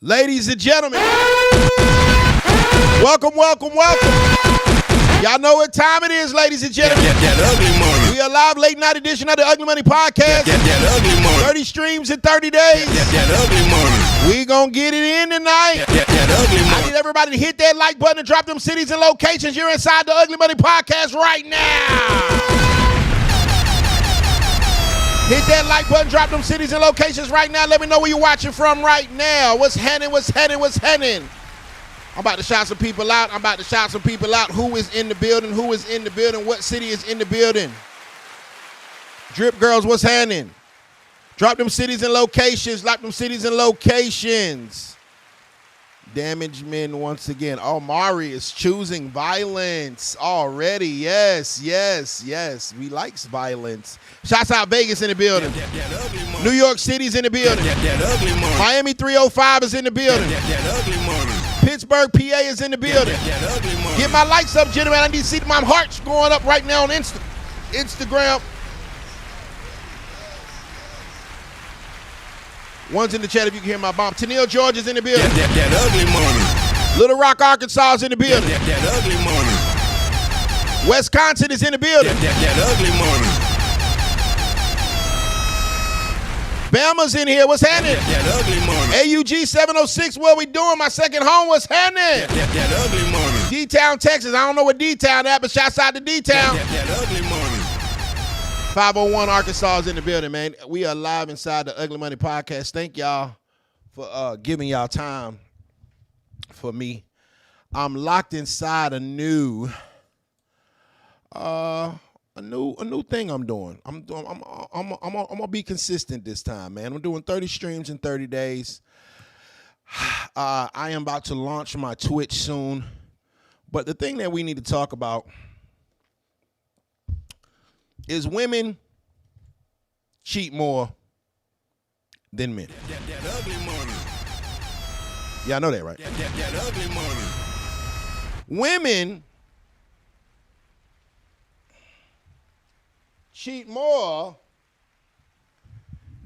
Ladies and gentlemen, welcome. Y'all know what time it is, ladies and gentlemen. That ugly money. We are live late night edition of the Ugly Money Podcast. That ugly money. 30 streams in 30 days. That ugly money. We gonna get it in tonight. That ugly I money. need everybody to hit that like button and drop them cities and locations. You're inside the Ugly Money Podcast right now. Hit that like button, drop them cities and locations right now. Let me know where you're watching from right now. What's happening? I'm about to shout some people out. Who is in the building? What city is in the building? Drip Girls, what's happening? Drop them cities and locations. Damaged men once again. Oh, Mari is choosing violence already. Yes. We likes violence. Shouts out Vegas in the building. That New York City's in the building. That ugly money. Miami 305 is in the building. That ugly money. Pittsburgh, PA is in the building. That ugly money. Get my likes up, gentlemen. I need to see my hearts going up right now on Instagram. One's in the chat if you can hear my bomb. Tennille, Georgia's in the building. That ugly money. Little Rock, Arkansas is in the building. That ugly money. Wisconsin is in the building. That ugly money. Bama's in here. What's happening? That ugly money. AUG 706, what we doing? My second home, what's happening? That ugly money. D-Town, Texas. I don't know what D-Town at, but shouts out to D-Town. That ugly money. 501 Arkansas is in the building, man. We are live inside the Ugly Money Podcast. Thank y'all for giving y'all time for me. I'm locked inside a new thing I'm doing. I'm gonna be consistent this time, man. I'm doing 30 streams in 30 days. I am about to launch my Twitch soon. But the thing that we need to talk about is women cheat more than men. That ugly money. Y'all know that, right? That ugly money. Women cheat more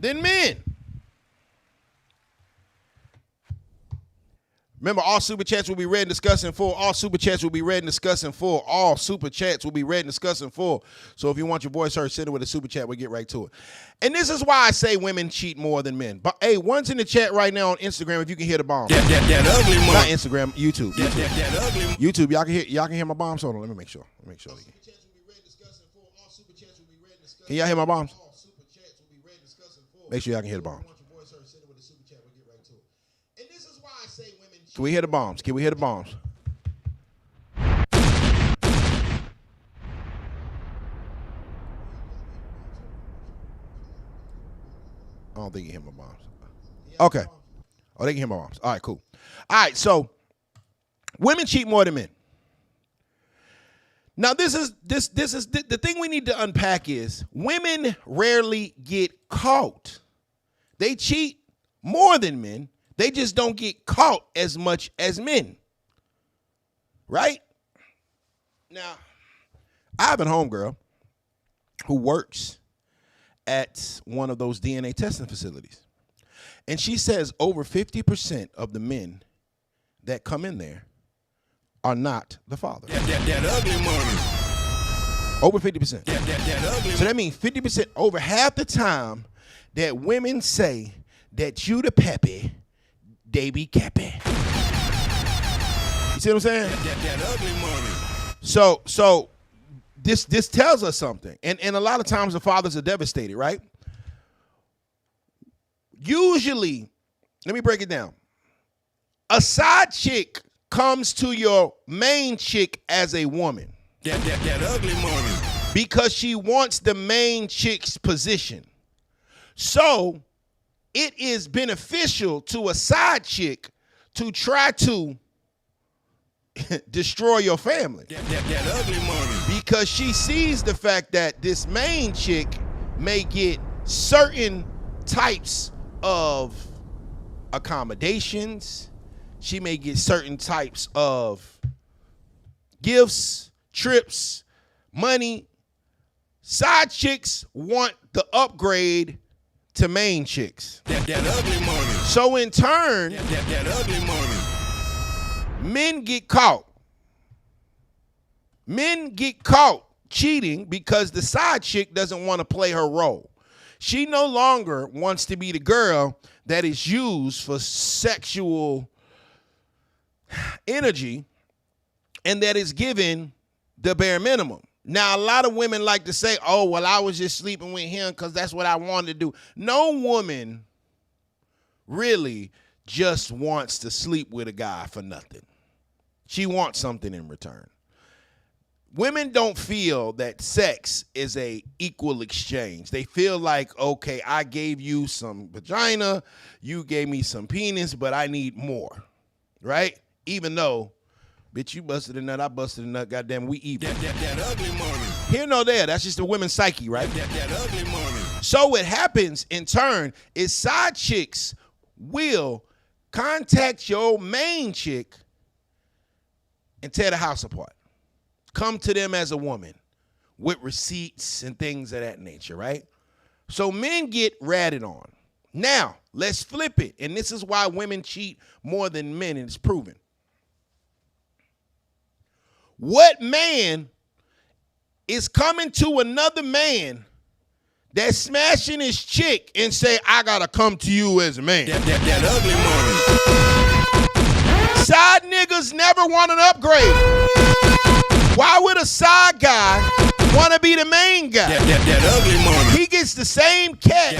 than men. Remember, all super chats will be read and discussed in full. So if you want your voice heard, send it with a super chat. We'll get right to it. And this is why I say women cheat more than men. But hey, one's in the chat right now on Instagram if you can hear the bomb. That ugly money. Not Instagram, YouTube. That ugly money. YouTube, y'all can hear my bombs. Hold on, let me make sure. Can y'all hear my bombs? Make sure y'all can hear the bombs. Can we hear the bombs? I don't think you hear my bombs. Okay. Oh, they can hear my bombs. All right, cool. All right, so women cheat more than men. Now, this is the thing we need to unpack is women rarely get caught. They cheat more than men. They just don't get caught as much as men. Right? Now, I have a homegirl who works at one of those DNA testing facilities. And she says over 50% of the men that come in there are not the father. That ugly money. Over 50%. That ugly. So that means 50%, over half the time that women say that you the peppy, they be cappy. You see what I'm saying? That ugly money. So this tells us something. And a lot of times the fathers are devastated, right? Usually, let me break it down. A side chick comes to your main chick as a woman. That ugly money. Because she wants the main chick's position. So it is beneficial to a side chick to try to destroy your family. That ugly money. Because she sees the fact that this main chick may get certain types of accommodations. She may get certain types of gifts, trips, money. Side chicks want the upgrade to main chicks. That ugly money. So in turn, That ugly money. men get caught. Men get caught cheating because the side chick doesn't want to play her role. She no longer wants to be the girl that is used for sexual energy and that is given the bare minimum. Now, a lot of women like to say, oh, well, I was just sleeping with him because that's what I wanted to do. No woman really just wants to sleep with a guy for nothing. She wants something in return. Women don't feel that sex is a equal exchange. They feel like, okay, I gave you some vagina, you gave me some penis, but I need more, right? Even though, bitch, you busted a nut, I busted a nut, goddamn, we even. That ugly money. Here nor there, that's just the women's psyche, right? That ugly money. So what happens in turn is side chicks will contact your main chick and tear the house apart. Come to them as a woman with receipts and things of that nature, right? So men get ratted on. Now, let's flip it. And this is why women cheat more than men, and it's proven. What man is coming to another man that's smashing his chick and say, I gotta come to you as a man? That ugly money. Side niggas never want an upgrade. Why would a side guy want to be the main guy? That ugly money. He gets the same cat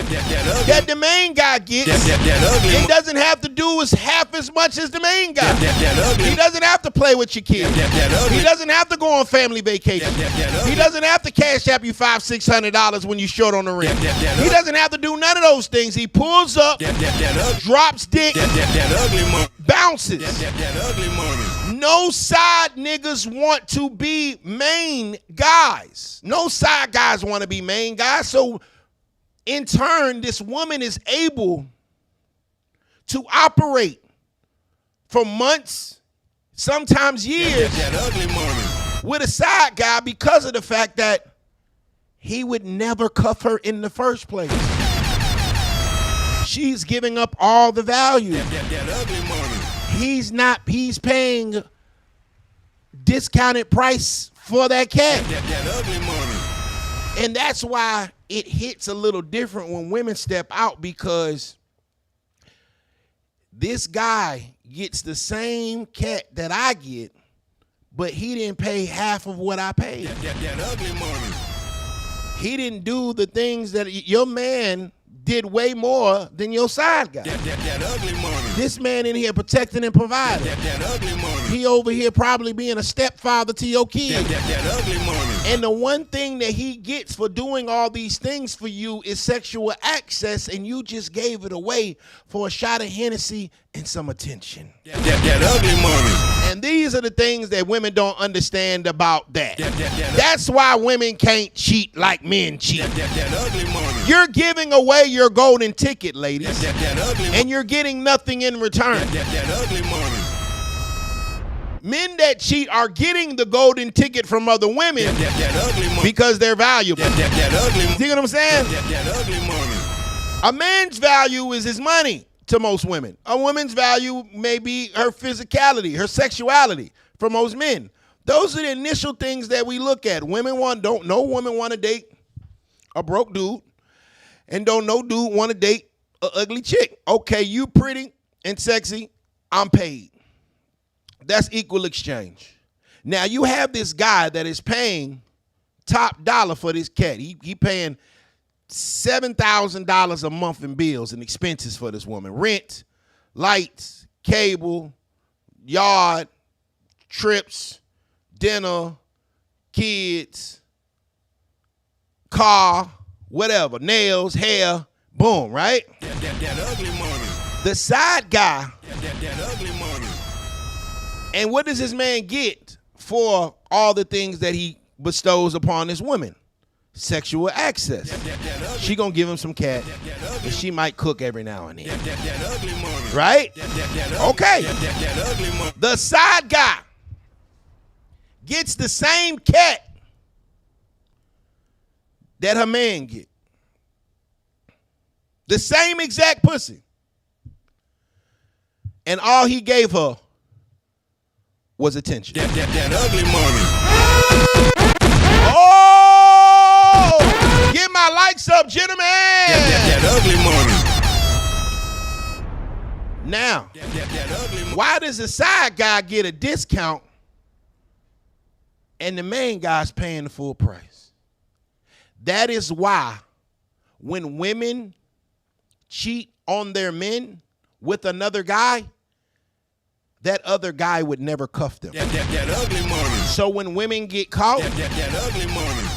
that the main guy gets. That ugly. It doesn't have to do as half as much as the main guy. That ugly. He doesn't have to play with your kids. That ugly. He doesn't have to go on family vacation. He doesn't have to cash up you $500-$600 when you short on the rent. He doesn't have to do none of those things. He pulls up, drops dick, that ugly money. bounces. That ugly money. No side niggas want to be main guys. No side guys want to be main guys. So in turn, this woman is able to operate for months, sometimes years, That ugly money. with a side guy because of the fact that he would never cuff her in the first place. She's giving up all the value. That ugly money. He's paying discounted price for that cat. That ugly money. And that's why it hits a little different when women step out, because this guy gets the same cat that I get, but he didn't pay half of what I paid. That ugly money. He didn't do the things that your man did way more than your side guy. That ugly money. This man in here protecting and providing. That ugly money. He over here probably being a stepfather to your kid. That ugly money. And the one thing that he gets for doing all these things for you is sexual access, and you just gave it away for a shot of Hennessy and some attention. That ugly money. And these are the things that women don't understand about that. That's why women can't cheat like men cheat. That ugly money. You're giving away your golden ticket, ladies, That ugly money. and you're getting nothing in return. That ugly money. Men that cheat are getting the golden ticket from other women That ugly money. because they're valuable. That ugly money. See what I'm saying? That ugly money. A man's value is his money to most women. A woman's value may be her physicality, her sexuality for most men. Those are the initial things that we look at. No woman want to date a broke dude, and no dude want to date an ugly chick. Okay, you pretty and sexy, I'm paid. That's equal exchange. Now you have this guy that is paying top dollar for this cat. He paying $7,000 a month in bills and expenses for this woman. Rent, lights, cable, yard, trips, dinner, kids, car, whatever, nails, hair, boom, right? That ugly money. The side guy, That ugly money. and what does this man get for all the things that he bestows upon this woman? Sexual access. She gonna give him some cat, and she might cook every now and then. That ugly money. Right? Okay. That ugly money. The side guy gets the same cat that her man get. The same exact pussy. And all he gave her was attention. That ugly money. Oh! Get my likes up, gentlemen! That ugly money. Now, That ugly money. why does the side guy get a discount and the main guy's paying the full price? That is why when women cheat on their men with another guy, that other guy would never cuff them. That ugly money. So when women get caught, That ugly money.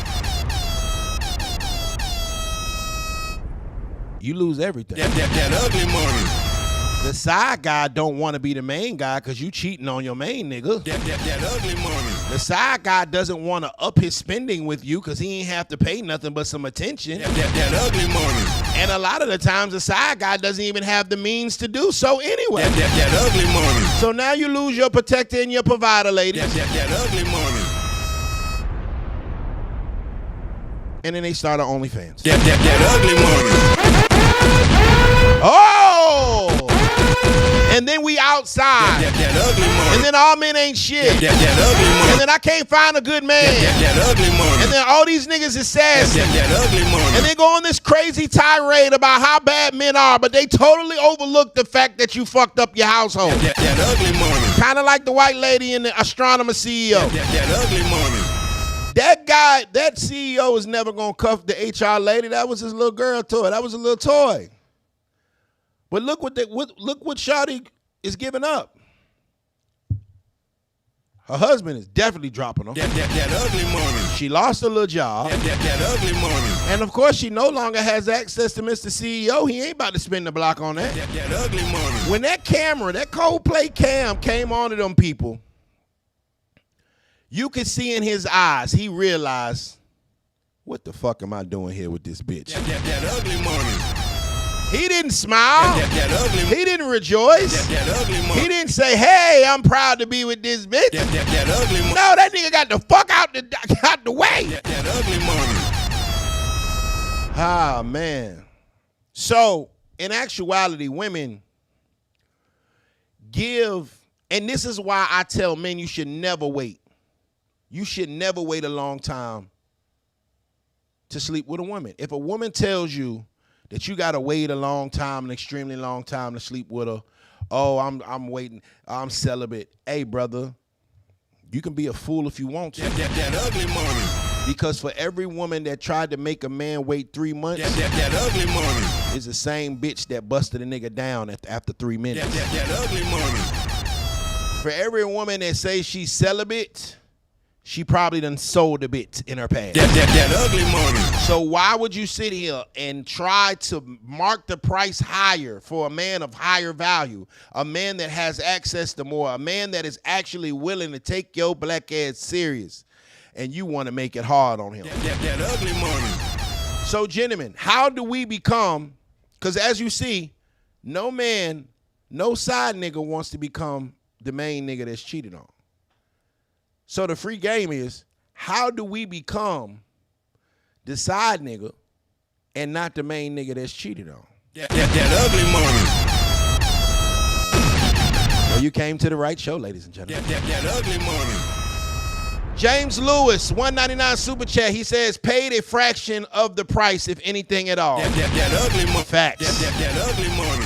you lose everything. That ugly money. The side guy don't want to be the main guy because you cheating on your main nigga. That ugly money. The side guy doesn't want to up his spending with you because he ain't have to pay nothing but some attention. That ugly money. And a lot of the times the side guy doesn't even have the means to do so anyway. That ugly money. So now you lose your protector and your provider, ladies. That ugly money. And then they start an OnlyFans. That ugly money. Oh! And then we outside. That ugly money. And then all men ain't shit. That ugly money. And then I can't find a good man. That ugly money. And then all these niggas is sassy. That ugly money. And they go on this crazy tirade about how bad men are, but they totally overlook the fact that you fucked up your household. That ugly money. Kind of like the white lady and the astronomer CEO. That ugly money. That guy, that CEO is never going to cuff the HR lady. That was his little girl toy. That was a little toy. But look what Shawty is giving up. Her husband is definitely dropping her. That ugly money. She lost her little job. That ugly money. And of course, she no longer has access to Mr. CEO. He ain't about to spend the block on that. That ugly money. When that camera, that Coldplay cam came on to them people, you could see in his eyes, he realized, what the fuck am I doing here with this bitch? That ugly money. He didn't smile. That ugly money. He didn't rejoice. That ugly money. He didn't say, hey, I'm proud to be with this bitch. That ugly money. No, that nigga got the fuck out the way. That ugly money. Ah, man. So, in actuality, women give, and this is why I tell men you should never wait. You should never wait a long time to sleep with a woman. If a woman tells you that you got to wait a long time, an extremely long time to sleep with her, oh, I'm waiting, I'm celibate. Hey, brother, you can be a fool if you want to. That ugly money. Because for every woman that tried to make a man wait 3 months, That ugly money. is the same bitch that busted a nigga down after 3 minutes. That ugly money. For every woman that says she's celibate, she probably done sold a bit in her past. That ugly money. So why would you sit here and try to mark the price higher for a man of higher value, a man that has access to more, a man that is actually willing to take your black ass serious, and you want to make it hard on him? That ugly money. So, gentlemen, how do we become, because as you see, no man, no side nigga wants to become the main nigga that's cheated on. So the free game is, how do we become the side nigga and not the main nigga that's cheated on? That ugly money. Well, you came to the right show, ladies and gentlemen. That ugly money. James Lewis, $1.99 super chat. He says, paid a fraction of the price, if anything at all. That ugly money. Facts. That ugly money.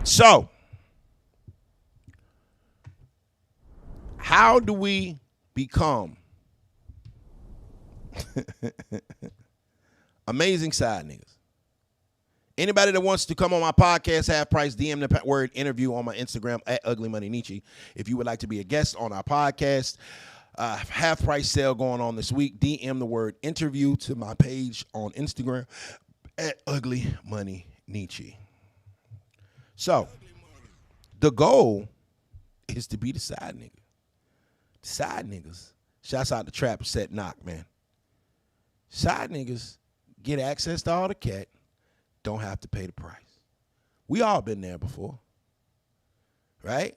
So, how do we become amazing side niggas? Anybody that wants to come on my podcast, half price, DM the word interview on my Instagram at Ugly Money Nietzsche. If you would like to be a guest on our podcast, half price sale going on this week. DM the word interview to my page on Instagram at Ugly Money Nietzsche. So, the goal is to be the side nigga. Side niggas, shouts out to Trap Set Knock, man. Side niggas get access to all the cat, don't have to pay the price. We all been there before, right?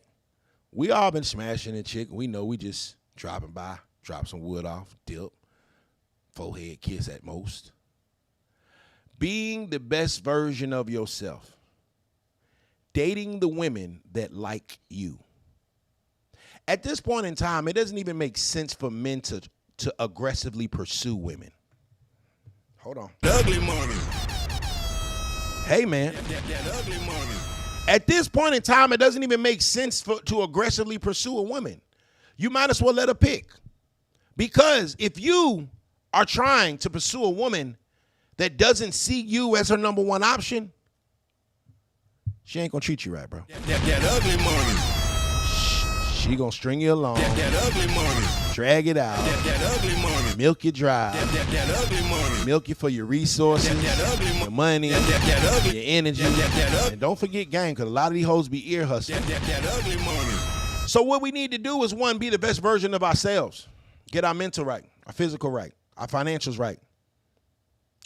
We all been smashing a chick. We know we just dropping by, drop some wood off, dip, forehead kiss at most. Being the best version of yourself. Dating the women that like you. At this point in time, it doesn't even make sense for men to aggressively pursue women. Hold on. Ugly money. Hey, man. That ugly money. At this point in time, it doesn't even make sense to aggressively pursue a woman. You might as well let her pick. Because if you are trying to pursue a woman that doesn't see you as her number one option, she ain't gonna treat you right, bro. That ugly money. She gonna string you along. That ugly money. Drag it out. That ugly money. Milk you dry. That ugly money. Milk you for your resources, That ugly your money, That ugly. your energy. And don't forget gang, because a lot of these hoes be ear hustling. That ugly money. So what we need to do is, one, be the best version of ourselves. Get our mental right, our physical right, our financials right.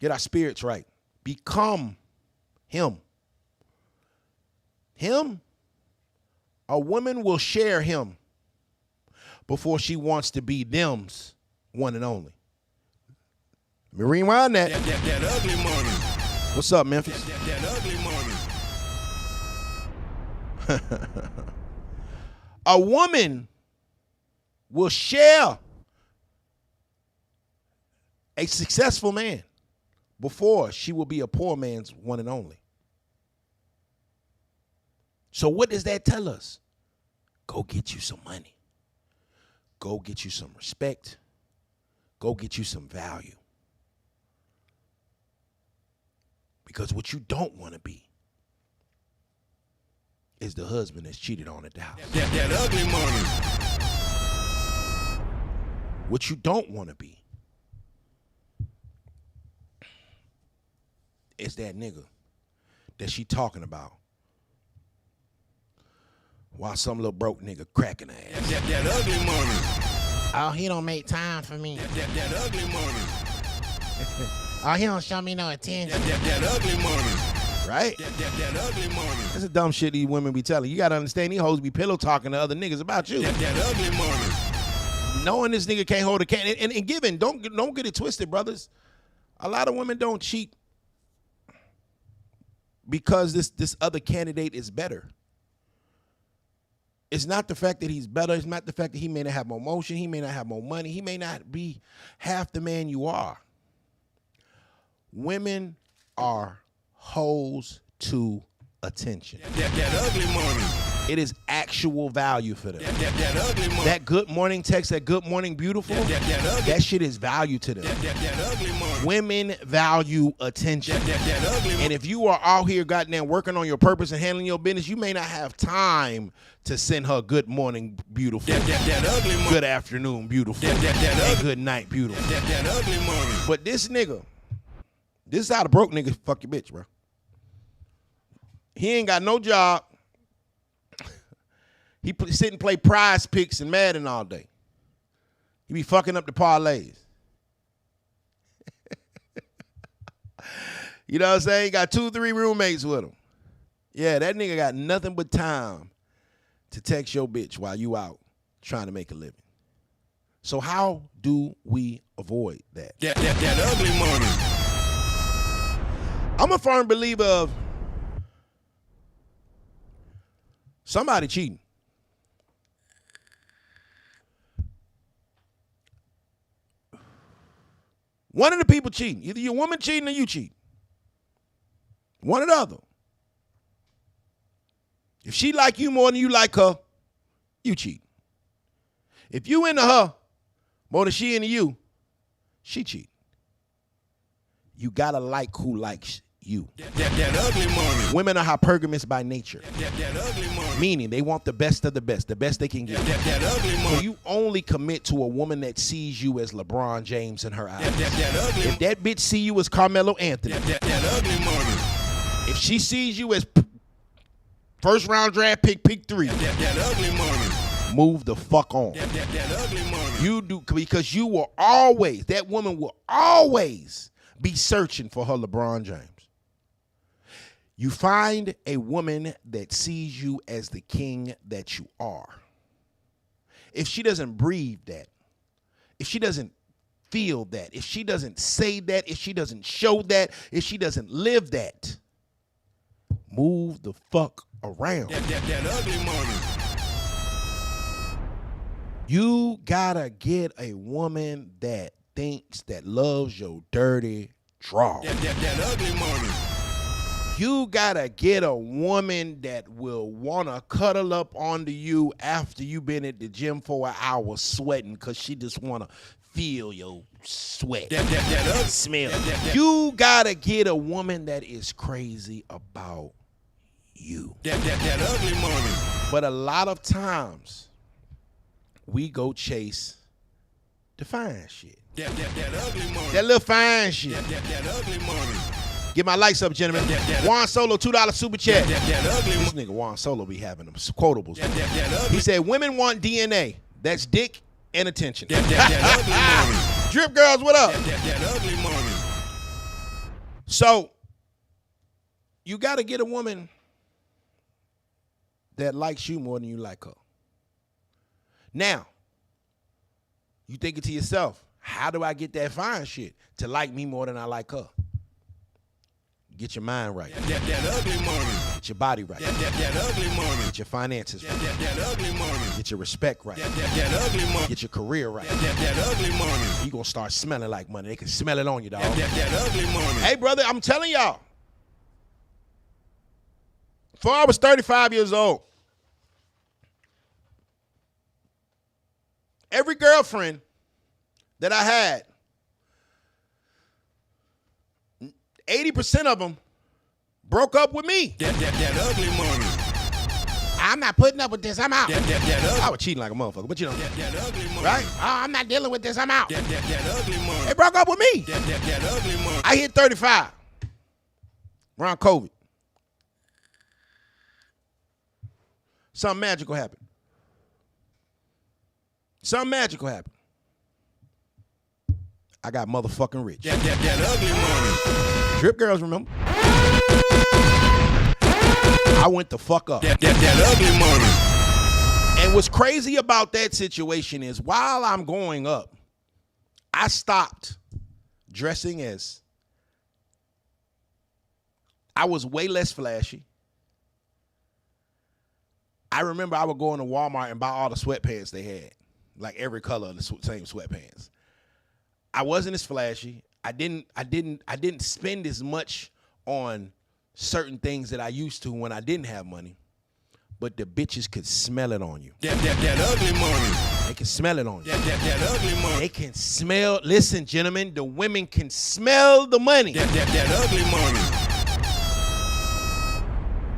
Get our spirits right. Become him. Him, a woman will share him before she wants to be them's one and only. Let me rewind that. That ugly money. What's up, Memphis? That ugly money. A woman will share a successful man before she will be a poor man's one and only. So what does that tell us? Go get you some money. Go get you some respect. Go get you some value. Because what you don't want to be is the husband that's cheated on at the house. That ugly money. What you don't want to be is that nigga that she talking about while some little broke nigga cracking her ass. That ugly money. Oh, he don't make time for me. That ugly money. Oh, he don't show me no attention. That ugly money. Right? That ugly money. That's the dumb shit these women be telling. You gotta understand, these hoes be pillow talking to other niggas about you. That ugly money. Knowing this nigga can't hold a can, and giving, don't get it twisted, brothers. A lot of women don't cheat because this other candidate is better. It's not the fact that he's better. It's not the fact that he may not have more motion. He may not have more money. He may not be half the man you are. Women are hoes to attention. That ugly money. It is actual value for them. That ugly money. That good morning text, that good morning beautiful, that shit is value to them. That ugly money. Women value attention. That ugly money. And if you are out here goddamn working on your purpose and handling your business, you may not have time to send her good morning beautiful, That ugly money. good afternoon beautiful, that and ugly- good night beautiful. That ugly money. But this nigga, this is how the broke nigga fuck your bitch, bro. He ain't got no job. He sit and play prize picks and Madden all day. He be fucking up the parlays. You know what I'm saying? He got 2-3 roommates with him. Yeah, that nigga got nothing but time to text your bitch while you out trying to make a living. So how do we avoid that? That ugly money. I'm a firm believer of somebody cheating. One of the people cheating. Either your woman cheating or you cheating. One or the other. If she like you more than you like her, you cheat. If you into her more than she into you, she cheat. You gotta like who likes you. That ugly money. Women are hypergamous by nature, That ugly money. meaning they want the best of the best they can get. That ugly So money. you only commit to a woman that sees you as LeBron James in her eyes. That ugly. If that bitch see you as Carmelo Anthony, That ugly money. if she sees you as first round draft pick 3, That ugly money. move the fuck on. That ugly money. You do, because you will always, that woman will always be searching for her LeBron James. You find a woman that sees you as the king that you are. If she doesn't breathe that, if she doesn't feel that, if she doesn't say that, if she doesn't show that, if she doesn't live that, move the fuck around. That ugly money. You gotta get a woman that thinks, that loves your dirty draw. That ugly money. You gotta get a woman that will wanna cuddle up onto you after you've been at the gym for an hour sweating because she just wanna feel your sweat. That Smell. You gotta get a woman that is crazy about you. That ugly money. But a lot of times, we go chase the fine shit. That ugly money. That little fine shit. That ugly money. Get my lights up, gentlemen. Juan Solo, $2 super chat. That ugly This money. nigga Juan Solo be having them quotables. That ugly. He said, women want DNA. That's dick and attention. That ugly money. Drip girls, what up? That ugly money. So, you got to get a woman that likes you more than you like her. Now, you thinking to yourself, how do I get that fine shit to like me more than I like her? Get your mind right. That ugly money. Get your body right. That ugly money. Get your finances right. That ugly money. Get your respect right. That ugly money. Get your career right. That ugly money. You gonna start smelling like money. They can smell it on you, dog. That ugly money. Hey, brother, I'm telling y'all. Before I was 35 years old, every girlfriend that I had, 80% of them broke up with me. That ugly money. I'm not putting up with this. I'm out. That I was cheating like a motherfucker, but you know, That ugly money. right? Oh, I'm not dealing with this. I'm out. That ugly money. They broke up with me. That ugly money. I hit 35 around COVID. Something magical happened. Something magical happened. I got motherfucking rich. That ugly money. Drip girls, remember? I went the fuck up. That ugly money. And what's crazy about that situation is while I'm going up, I stopped dressing as, I was way less flashy. I remember I would go into Walmart and buy all the sweatpants they had, like every color of the same sweatpants. I wasn't as flashy. I didn't spend as much on certain things that I used to when I didn't have money. But the bitches could smell it on you. That ugly money. They can smell it on you. That ugly money. They can smell. Listen, gentlemen, the women can smell the money. That ugly money.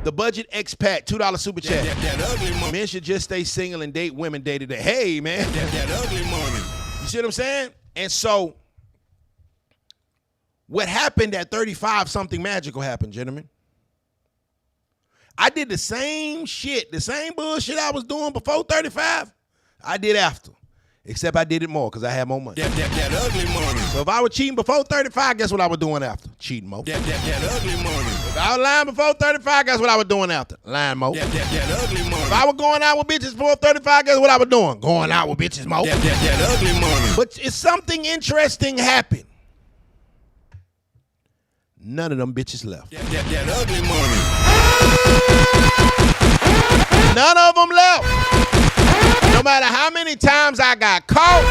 The budget expat, $2 super chat. That ugly money. Men should just stay single and date women day to day. Hey, man. That ugly money. You see what I'm saying? And so, what happened at 35, something magical happened, gentlemen. I did the same shit, the same bullshit I was doing before 35, I did after. Except I did it more because I had more money. That ugly money. So if I was cheating before 35, guess what I was doing after? Cheating more. That ugly money. If I was lying before 35, guess what I was doing after? Lying more. That ugly money. If I was going out with bitches before 35, guess what I was doing? Going out with bitches more. That ugly money. But it's something interesting happened. None of them bitches left. That ugly money. None of them left. No matter how many times I got caught,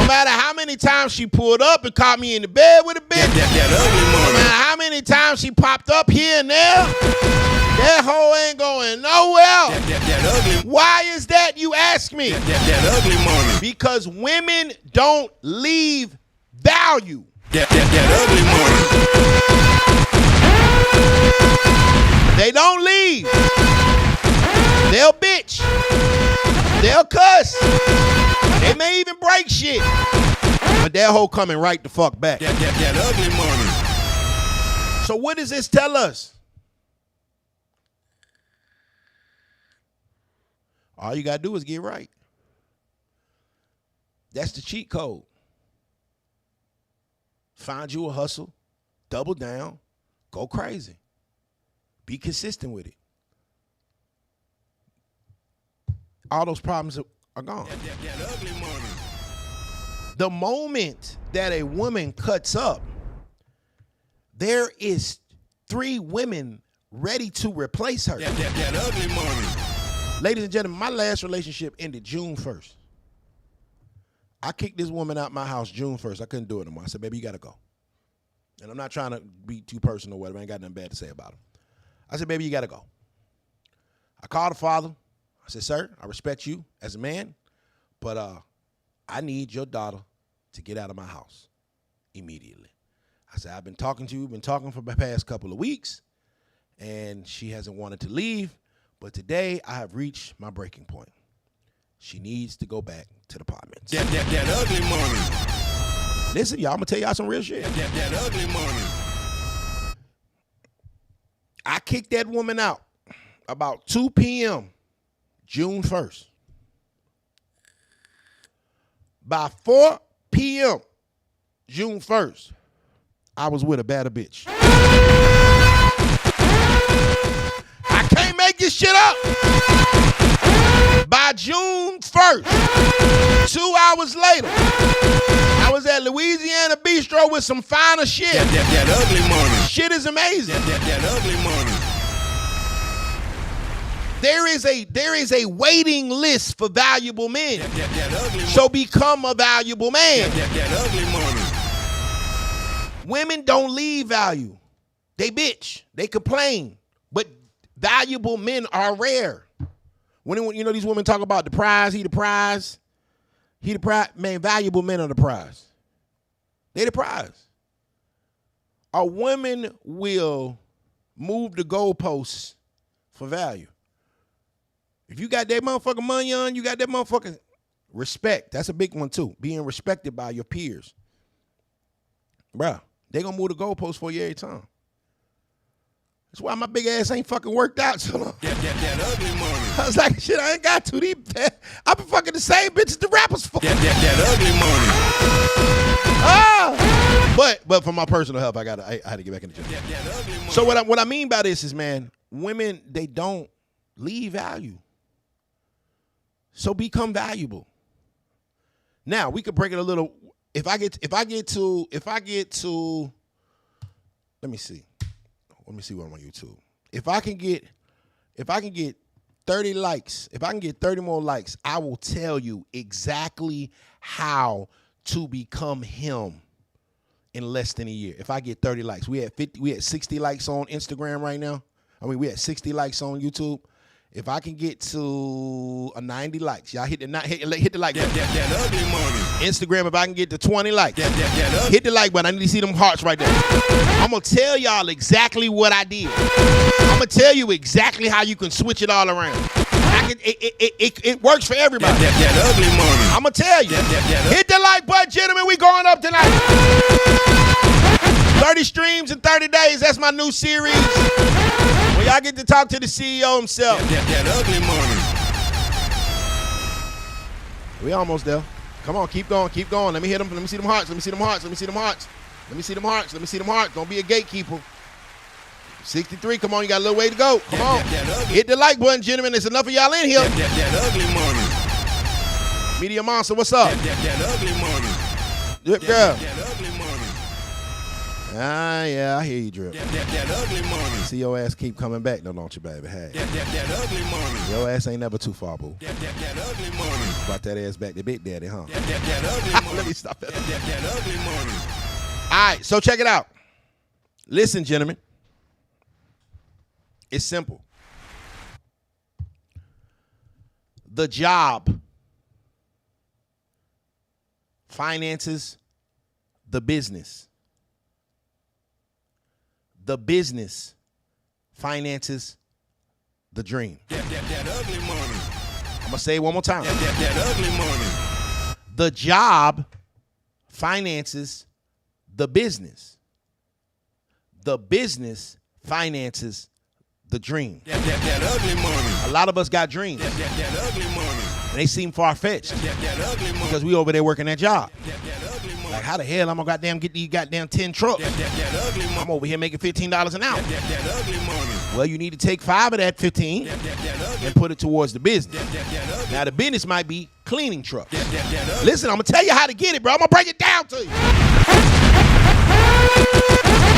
no matter how many times she pulled up and caught me in the bed with a bitch, That ugly no money. matter how many times she popped up here and there, that hoe ain't going nowhere. That ugly. Why is that, you ask me? That ugly money. Because women don't leave value. That ugly money. They don't leave. They'll bitch. They'll cuss. They may even break shit. But that hoe coming right the fuck back. That ugly money. So what does this tell us? All you got to do is get right. That's the cheat code. Find you a hustle, double down, go crazy. Be consistent with it. All those problems are gone. That ugly money. The moment that a woman cuts up, there is 3 women ready to replace her. That ugly money. Ladies and gentlemen, my last relationship ended June 1st. I kicked this woman out my house June 1st. I couldn't do it anymore. I said, baby, you got to go. And I'm not trying to be too personal or whatever. I ain't got nothing bad to say about him. I said, baby, you got to go. I called the father. I said, sir, I respect you as a man, but I need your daughter to get out of my house immediately. I said, I've been talking to you, been talking for the past couple of weeks, and she hasn't wanted to leave, but today I have reached my breaking point. She needs to go back to the apartments. That ugly money. Listen, y'all, I'm going to tell y'all some real shit. That ugly money. I kicked that woman out about 2 p.m. June 1st. By 4 p.m. June 1st, I was with a better bitch. I can't make this shit up. By June 1st, 2 hours later, I was at Louisiana Bistro with some finer shit. That ugly money. Shit is amazing. That ugly money. There is a waiting list for valuable men. That ugly money. So become a valuable man. That ugly money. Women don't leave value. They bitch. They complain. But valuable men are rare. When you know these women talk about the prize, he the prize. He the prize. Man, valuable men are the prize. They the prize. A woman will move the goalposts for value. If you got that motherfucking money on, you got that motherfucking respect. That's a big one too. Being respected by your peers. Bruh, they gonna move the goalposts for you every time. That's why my big ass ain't fucking worked out so long. That ugly money. I was like, shit, I ain't got to. I've been fucking the same bitches the rappers for. That ugly money. But for my personal health, I had to get back in the gym. That ugly money. So what I mean by this is, man, women, they don't leave value. So become valuable. Now we could break it a little. If I get to, let me see what I'm on YouTube. If I can get 30 likes, if I can get 30 more likes, I will tell you exactly how to become him in less than a year. If I get 30 likes, we had 60 likes on Instagram right now. I mean, we had 60 likes on YouTube. If I can get to 90 likes, y'all hit the like button. That ugly money. Instagram, if I can get to 20 likes, That hit the like button. I need to see them hearts right there. I'm going to tell y'all exactly what I did. I'm going to tell you exactly how you can switch it all around. It works for everybody. That ugly money. I'm going to tell you. Hit the like button, gentlemen. We going up tonight. 30 streams in 30 days. That's my new series. Where y'all get to talk to the CEO himself. That ugly money. We almost there. Come on, keep going. Let me hit them. Let me see them hearts. Don't be a gatekeeper. 63. Come on, you got a little way to go. Come on. Hit the like button, gentlemen. There's enough of y'all in here. That ugly money. Media Monster, what's up? That ugly money. Drip girl. That ugly money. Yeah, I hear you, Drip. That ugly money. See your ass keep coming back, don't you, baby? Hey. That ugly money. Your ass ain't never too far, boo. That ugly money. Brought that ass back to Big Daddy, huh? That ugly money. Let me stop that. That ugly money. All right, so check it out. Listen, gentlemen. It's simple. The job finances the business. The business finances the dream. That ugly money. I'm going to say it one more time. That ugly money. The job finances the business. The business finances the dream. That ugly money. A lot of us got dreams, That ugly money. and they seem far-fetched That ugly money. because we over there working that job. That ugly money. Like, how the hell I'm gonna get these goddamn 10 trucks? That ugly money. I'm over here making $15 an hour. That ugly money. Well, you need to take 5 of that 15 That ugly and put it towards the business. Now, the business might be cleaning trucks. Listen, I'm going to tell you how to get it, bro. I'm going to break it down to you.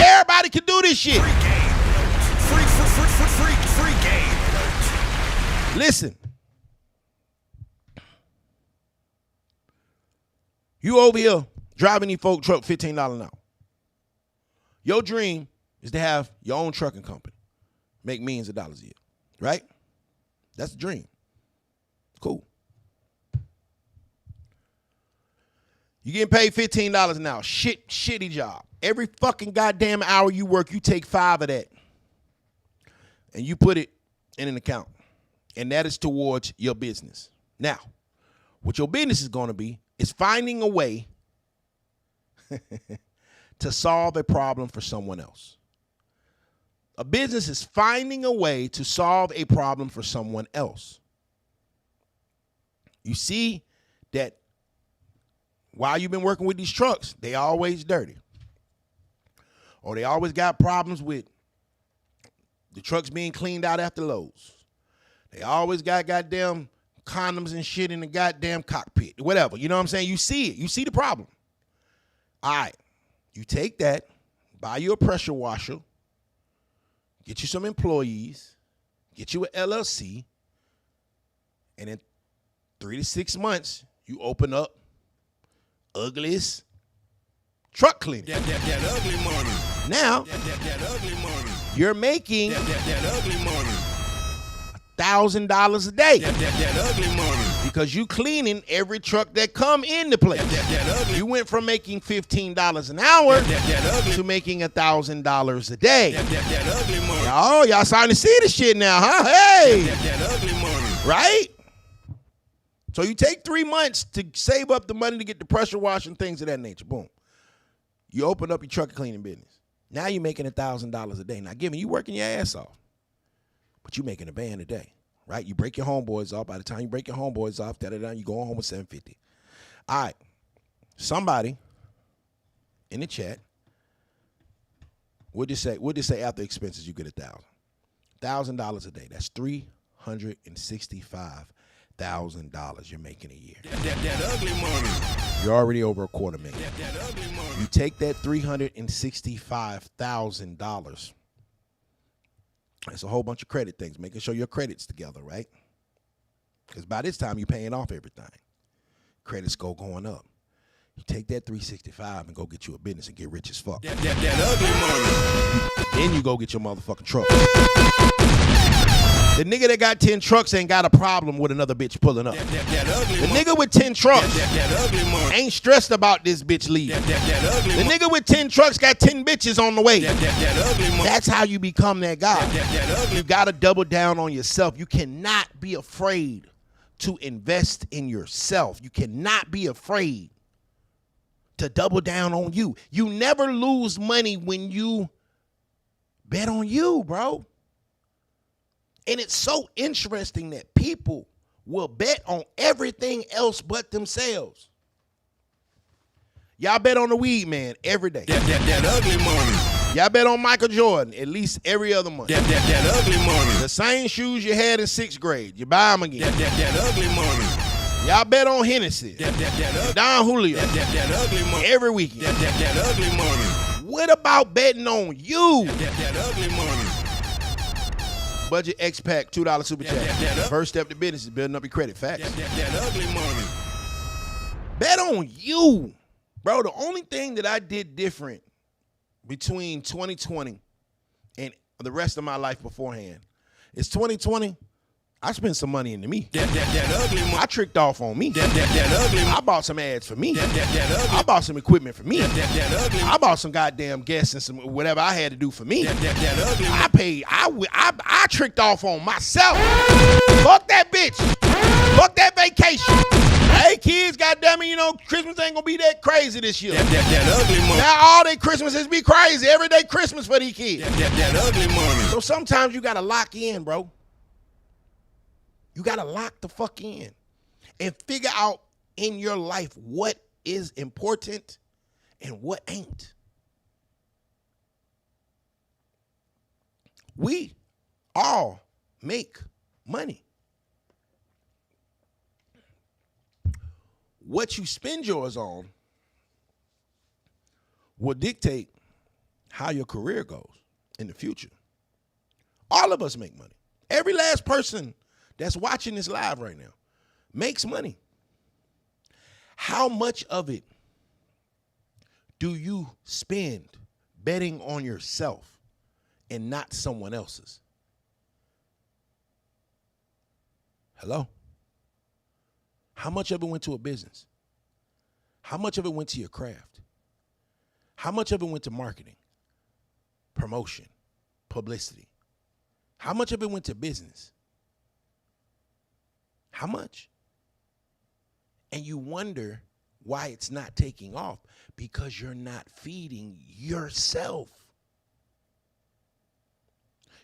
Everybody can do this shit. Free game. Listen. You over here driving these folk truck $15 an hour. Your dream is to have your own trucking company. Make millions of dollars a year. Right? That's the dream. Cool. You getting paid $15 an hour. Shitty job. Every fucking goddamn hour you work, you take 5 of that. And you put it in an account. And that is towards your business. Now, what your business is going to be is finding a way to solve a problem for someone else. A business is finding a way to solve a problem for someone else. You see that while you've been working with these trucks, they always dirty. Or they always got problems with the trucks being cleaned out after loads. They always got goddamn condoms and shit in the goddamn cockpit. Whatever. You know what I'm saying? You see it. You see the problem. All right. You take that, buy you a pressure washer, get you some employees, get you an LLC, and in 3 to 6 months, you open up ugliest truck cleaning. That ugly money. Now, That ugly money. you're making That ugly money. $1,000 a day That ugly money. because you cleaning every truck that come in the place. That ugly. You went from making $15 an hour That ugly. to making $1,000 a day. That ugly money. Oh, y'all starting to see this shit now, huh? Hey, That ugly money. right? So you take 3 months to save up the money to get the pressure wash and things of that nature. Boom. You open up your truck cleaning business. Now you're making $1,000 a day. Now, given you working your ass off, but you making a band a day, right? You break your homeboys off. By the time you break your homeboys off, you go home with $750. All right. Somebody in the chat, we'll just say after expenses you get $1,000. $1,000 a day. That's $365,000 you're making a year. That ugly money. You're already over $250,000. That ugly money. You take that $365,000. It's a whole bunch of credit things, making sure your credit's together, right? Because by this time, you're paying off everything. Credit score going up. You take that $365 and go get you a business and get rich as fuck. That ugly money. Then you go get your motherfucking truck. The nigga that got 10 trucks ain't got a problem with another bitch pulling up. That ugly The money. nigga with 10 trucks That ugly money. ain't stressed about this bitch leaving. That ugly The money. nigga with 10 trucks got 10 bitches on the way. That ugly money. That's how you become that guy. That ugly. You got to double down on yourself. You cannot be afraid to invest in yourself. You cannot be afraid to double down on you. You never lose money when you bet on you, bro. And it's so interesting that people will bet on everything else but themselves. Y'all bet on the weed man every day. That ugly money. Y'all bet on Michael Jordan at least every other month. That ugly money. The same shoes you had in 6th grade, you buy them again. That ugly money. Y'all bet on Hennessy, That Don Julio, ugly money. every weekend. That ugly money. What about betting on you? That ugly money. Budget X Pack, $2 super chat. That- First step to business is building up your credit. Facts. That ugly money. Bet on you. Bro, the only thing that I did different between 2020 and the rest of my life beforehand is 2020, I spent some money into me. That ugly money. I tricked off on me. That ugly money. I bought some ads for me. That ugly. I bought some equipment for me. That ugly. I bought some goddamn guests and some whatever I had to do for me. That ugly. I paid. I tricked off on myself. Fuck that bitch. Fuck that vacation. Hey kids, goddamn it, you know Christmas ain't gonna be that crazy this year. That ugly money. Now all day Christmases be crazy. Every day Christmas for these kids. That ugly money. So sometimes you gotta lock in, bro. You gotta lock the fuck in and figure out in your life what is important and what ain't. We all make money. what you spend yours on will dictate how your career goes in the future. All of us make money. Every last person that's watching this live right now makes money. How much of it do you spend betting on yourself and not someone else's? Hello? How much of it went to a business? How much of it went to your craft? How much of it went to marketing, promotion, publicity? How much of it went to business? How much? And you wonder why it's not taking off, because you're not feeding yourself.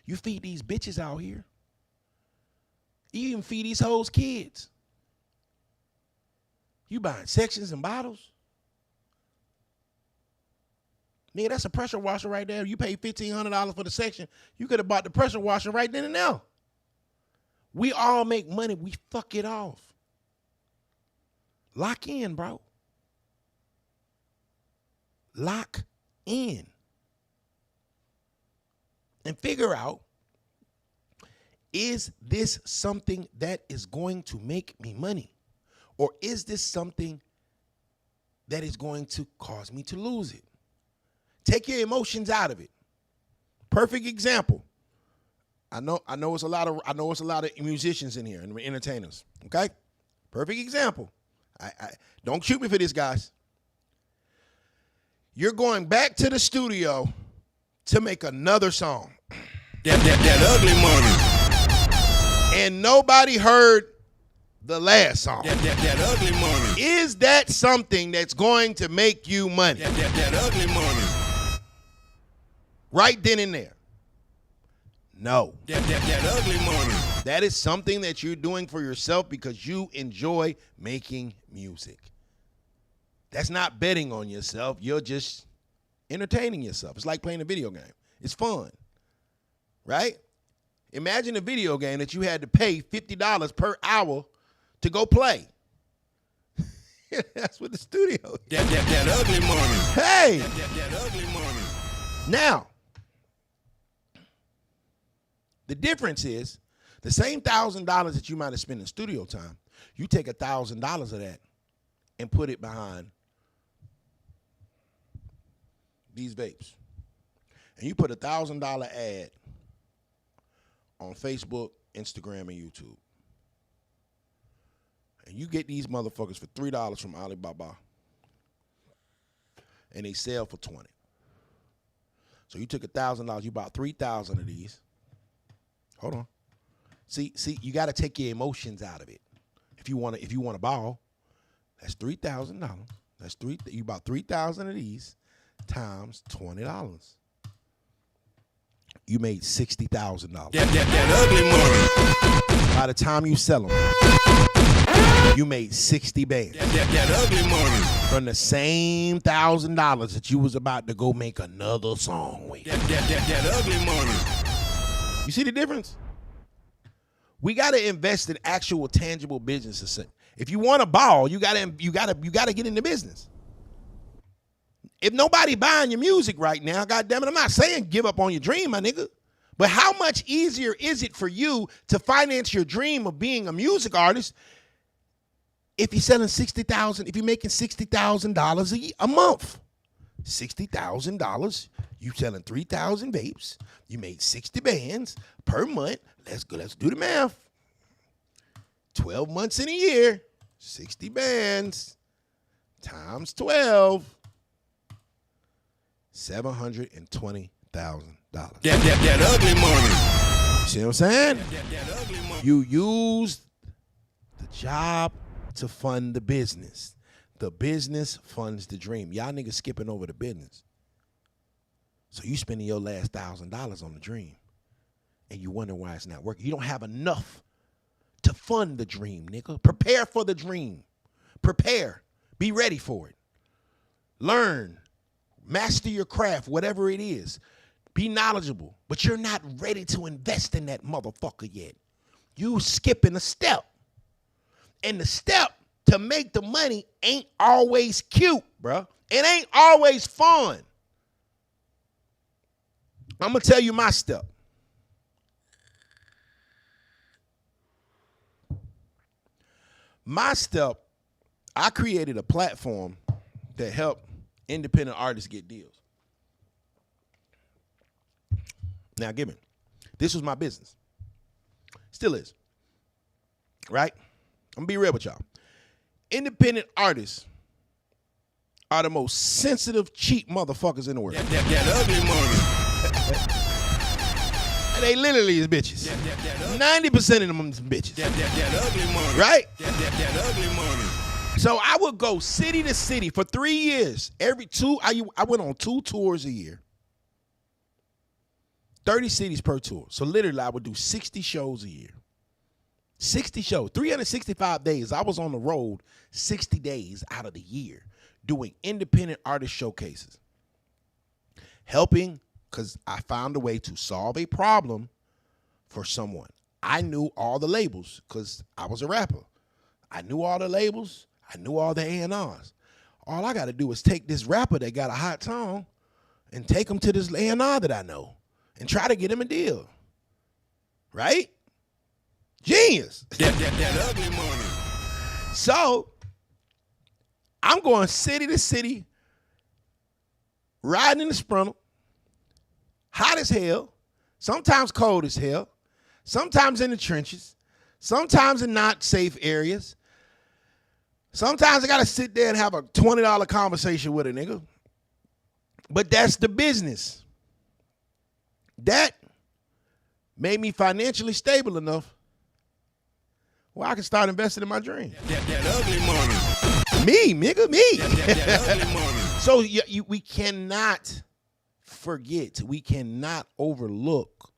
You feed these bitches out here. You even feed these hoes kids. You buying sections and bottles. Nigga, that's a pressure washer right there. You pay $1,500 for the section. You could have bought the pressure washer right then and there. We all make money. We fuck it off. Lock in, bro. Lock in. And figure out, is this something that is going to make me money? Or is this something that is going to cause me to lose it? Take your emotions out of it. Perfect example. I know it's a lot of musicians in here and entertainers. Okay? Perfect example. I don't shoot me for this, guys. You're going back to the studio to make another song. That ugly money. And nobody heard the last song. That ugly money. Is that something that's going to make you money? That ugly money. Right then and there. No. That ugly money. That is something that you're doing for yourself because you enjoy making music. That's not betting on yourself. You're just entertaining yourself. It's like playing a video game. It's fun. Right? Imagine a video game that you had to pay $50 per hour to go play. That's what the studio is. That ugly money. Hey! That ugly money. Now, the difference is the same $1,000 that you might have spent in studio time, you take $1,000 of that and put it behind these vapes. And you put a $1,000 ad on Facebook, Instagram, and YouTube. And you get these motherfuckers for $3 from Alibaba. And they sell for $20. So you took $1,000, you bought 3,000 of these. Hold on. See, you got to take your emotions out of it. If you want to ball, that's $3,000. That's you bought 3,000 of these times $20. You made $60,000. That ugly money. By the time you sell them, you made 60 bands. That ugly money. From the same $1,000 that you was about to go make another song with. That ugly money. You see the difference? We got to invest in actual tangible businesses. If you want to ball, you got to get into business. If nobody buying your music right now, goddamn it, I'm not saying give up on your dream, my nigga. But how much easier is it for you to finance your dream of being a music artist if you're selling $60,000, if you're making $60,000 a month? $60,000, you selling 3,000 vapes, you made 60 bands per month. Let's do the math. 12 months in a year, 60 bands times 12, $720,000. That ugly money. See what I'm saying? That ugly money. You used the job to fund the business. The business funds the dream. Y'all niggas skipping over the business. So you spending your last $1,000 on the dream. And you wonder why it's not working. You don't have enough to fund the dream, nigga. Prepare for the dream. Prepare. Be ready for it. Learn. Master your craft, whatever it is. Be knowledgeable. But you're not ready to invest in that motherfucker yet. You skipping a step. And the step to make the money ain't always cute, bro. It ain't always fun. I'm going to tell you my step. My step, I created a platform that helped independent artists get deals. Now, give me. This was my business. Still is. Right? I'm going to be real with y'all. Independent artists are the most sensitive, cheap motherfuckers in the world. That ugly money. And they literally is bitches. 90% of them is bitches. That ugly money. Right? That ugly money. So I would go city to city for 3 years. I went on 2 tours a year. 30 cities per tour. So literally I would do 60 shows a year. 60 shows, 365 days. I was on the road 60 days out of the year doing independent artist showcases. Helping, because I found a way to solve a problem for someone. I knew all the labels because I was a rapper. I knew all the labels. I knew all the A&Rs. All I got to do is take this rapper that got a hot song and take him to this A&R that I know and try to get him a deal. Right? Genius. That ugly money. So I'm going city to city, riding in the Sprinter, hot as hell, sometimes cold as hell, sometimes in the trenches, sometimes in not safe areas. Sometimes I got to sit there and have a $20 conversation with a nigga. But that's the business. That made me financially stable enough where I can start investing in my dream. That ugly money. Me, nigga, me. That ugly money. So we cannot forget, we cannot overlook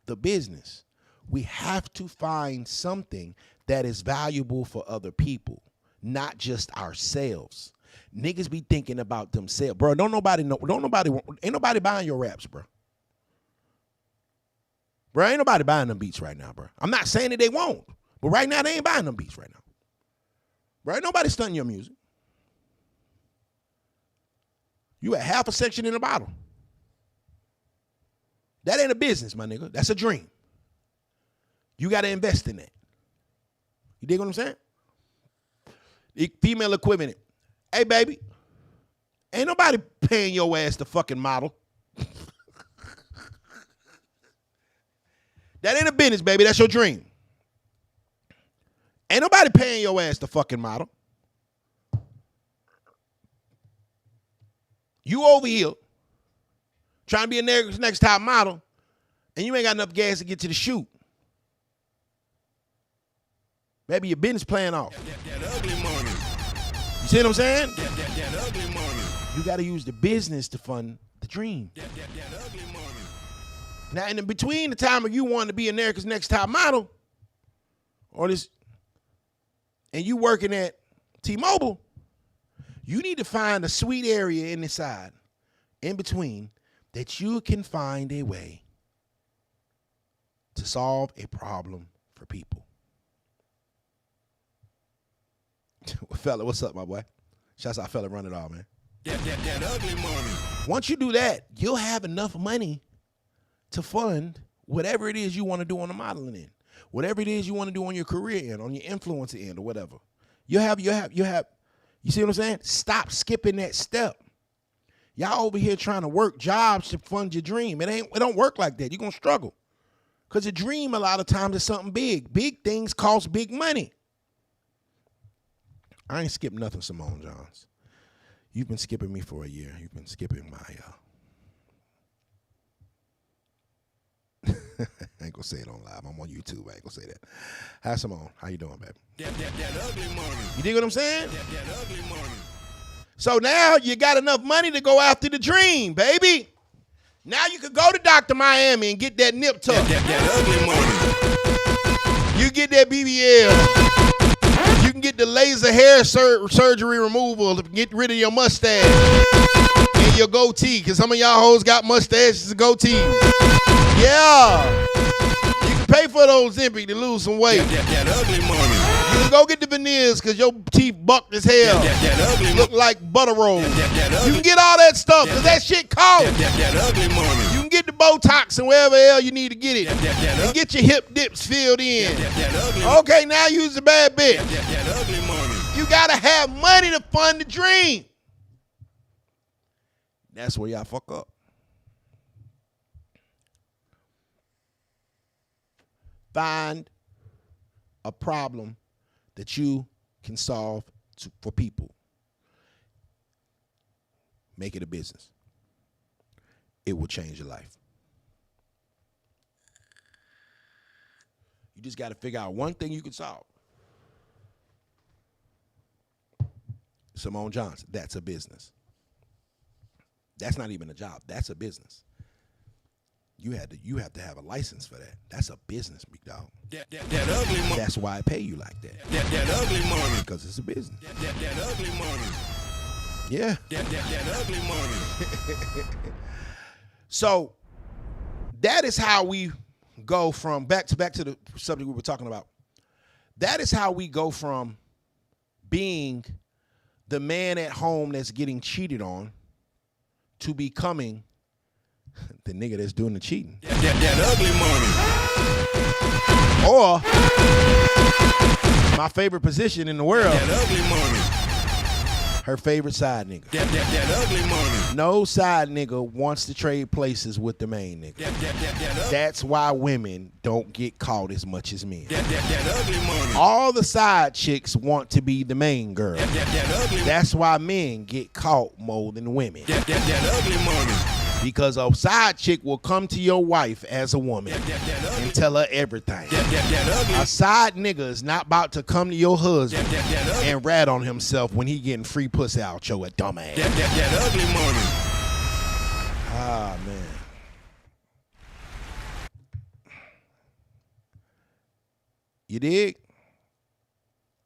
the business. We have to find something that is valuable for other people, not just ourselves. Niggas be thinking about themselves. Bro, ain't nobody buying your raps, bro. Bro, ain't nobody buying them beats right now, bro. I'm not saying that they won't, but right now they ain't buying them beats right now. Bro, ain't nobody stunting your music. You at half a section in a bottle. That ain't a business, my nigga. That's a dream. You got to invest in that. You dig what I'm saying? Female equivalent. Hey, baby, ain't nobody paying your ass to fucking model. That ain't a business, baby. That's your dream. Ain't nobody paying your ass to fucking model. You over here trying to be a next top model, and you ain't got enough gas to get to the shoot. Maybe your business plan off. That ugly money. You see what I'm saying? That ugly money. You got to use the business to fund the dream. That ugly money. Now, in between the time of you wanting to be America's Next Top Model, or this, and you working at T-Mobile, you need to find a sweet area in the side, in between, that you can find a way to solve a problem for people. Fella, what's up, my boy? Shouts out, fella, run it all, man. That ugly money. Once you do that, you'll have enough money to fund whatever it is you want to do on the modeling end, whatever it is you want to do on your career end, on your influencer end, or whatever. You see what I'm saying? Stop skipping that step. Y'all over here trying to work jobs to fund your dream. It don't work like that. You're gonna struggle. Because a dream a lot of times is something big. Big things cost big money. I ain't skipped nothing, Simone Johns. You've been skipping me for a year. You've been skipping my I ain't gonna say it on live. I'm on YouTube. I ain't gonna say that. Hi, Simone. How you doing, baby? That ugly money. You dig what I'm saying? That ugly money. So now you got enough money to go after the dream, baby. Now you could go to Dr. Miami and get that nip tuck. That ugly money. You get that BBL. You can get the laser hair surgery removal to get rid of your mustache and your goatee, because some of y'all hoes got mustaches and goatees. Yeah. You can pay for for those Ozempic to lose some weight. That ugly money. You can go get the veneers because your teeth bucked as hell. That ugly Look like butter rolls. that You can get all that stuff because that shit costs. that ugly money. You can get the Botox and wherever hell you need to get it. that And get your hip dips filled in. that ugly Okay, now you's a bad bitch. that ugly money. You gotta have money to fund the dream. That's where y'all fuck up. Find a problem that you can solve for people. Make it a business. It will change your life. You just got to figure out one thing you can solve. Simone Johnson, that's a business. That's not even a job. That's a business. You have to have a license for that. That's a business, big dog. That ugly money. That's why I pay you like that. That ugly money. Because it's a business. That ugly money. Yeah. That ugly money. So that is how we go from back to the subject we were talking about. That is how we go from being the man at home that's getting cheated on to becoming the nigga that's doing the cheating. That ugly money. Or my favorite position in the world, That ugly money. her favorite side nigga. That ugly money. No side nigga wants to trade places with the main nigga. That's why women don't get caught as much as men. That ugly money. All the side chicks want to be the main girl. That ugly. That's why men get caught more than women. That ugly money. Because a side chick will come to your wife as a woman and tell her everything. A side nigga is not about to come to your husband and rat on himself when he getting free pussy out your dumbass. That ugly money. Ah, man. You dig?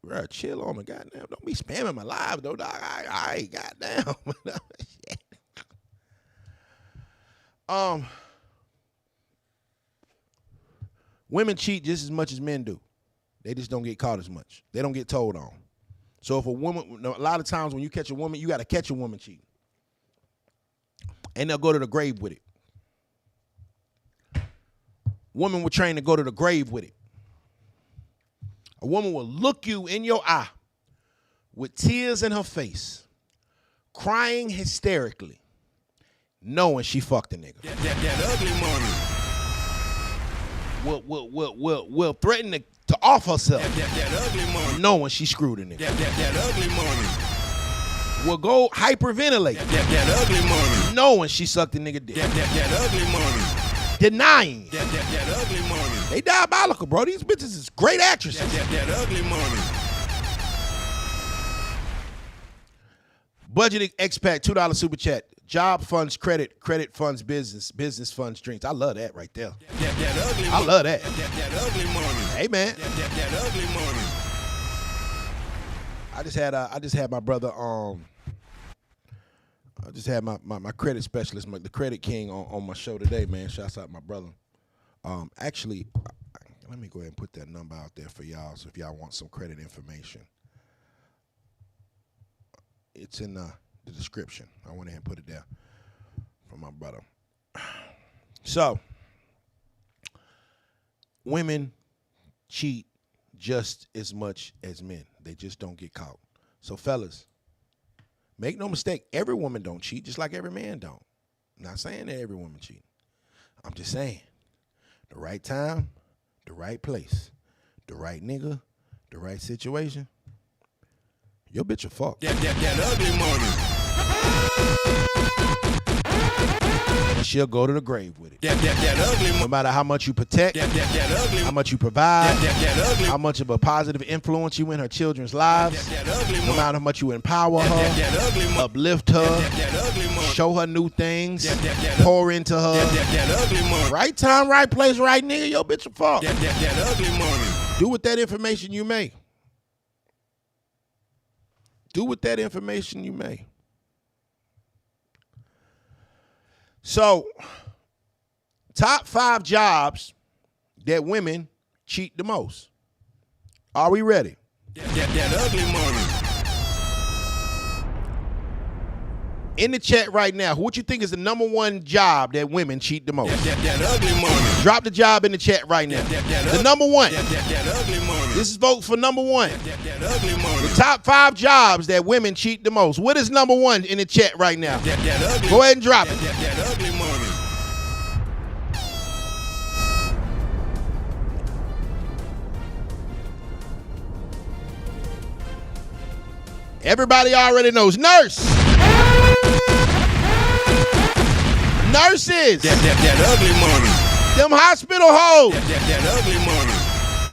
Bro, chill on me, goddamn. Don't be spamming my live, though, dog. I ain't goddamn. Women cheat just as much as men do. They just don't get caught as much. They don't get told on. So if a woman, a lot of times when you catch a woman, you got to catch a woman cheating. And they'll go to the grave with it. Women were trained to go to the grave with it. A woman will look you in your eye with tears in her face, crying hysterically, knowing she fucked a nigga. That ugly money. Will threaten to off herself, That ugly money. knowing she screwed a nigga. That ugly money. Will go hyperventilate, That ugly money. knowing she sucked a nigga dick. That ugly money. Denying. That ugly money. They diabolical, bro. These bitches is great actresses. That ugly money. Budgeting expat, $2 super chat. Job funds credit, credit funds business, business funds dreams. I love that right there. That ugly I money. love that. That ugly money. Hey man, That ugly money. I just had my brother I just had my credit specialist, the credit king on my show today, man. Shouts out my brother. Actually, let me go ahead and put that number out there for y'all. So if y'all want some credit information, it's in the description. I went ahead and put it there for my brother. So, women cheat just as much as men. They just don't get caught. So, fellas, make no mistake, every woman don't cheat, just like every man don't. I'm not saying that every woman cheat. I'm just saying, the right time, the right place, the right nigga, the right situation, your bitch will fuck. That ugly money. She'll go to the grave with it. That ugly No money. matter how much you protect, That ugly. how much you provide, That ugly. how much of a positive influence you in her children's lives, That ugly no money. matter how much you empower her, That ugly money. uplift her, That ugly money. show her new things, That pour into her. That ugly money. Right time, right place, right nigga, your bitch will fuck. That ugly money. Do with that information you may. Do with that information you may. So, top 5 jobs that women cheat the most? Are we ready? That ugly money. In the chat right now, what you think is the number one job that women cheat the most? That ugly money. Drop the job in the chat right now. The number one. That ugly money. This is vote for number one. That ugly money. The top 5 jobs that women cheat the most. What is number one in the chat right now? That ugly. Go ahead and drop it. That ugly money. Everybody already knows. Nurse. Nurses. That ugly money. Them hospital hoes. That ugly money.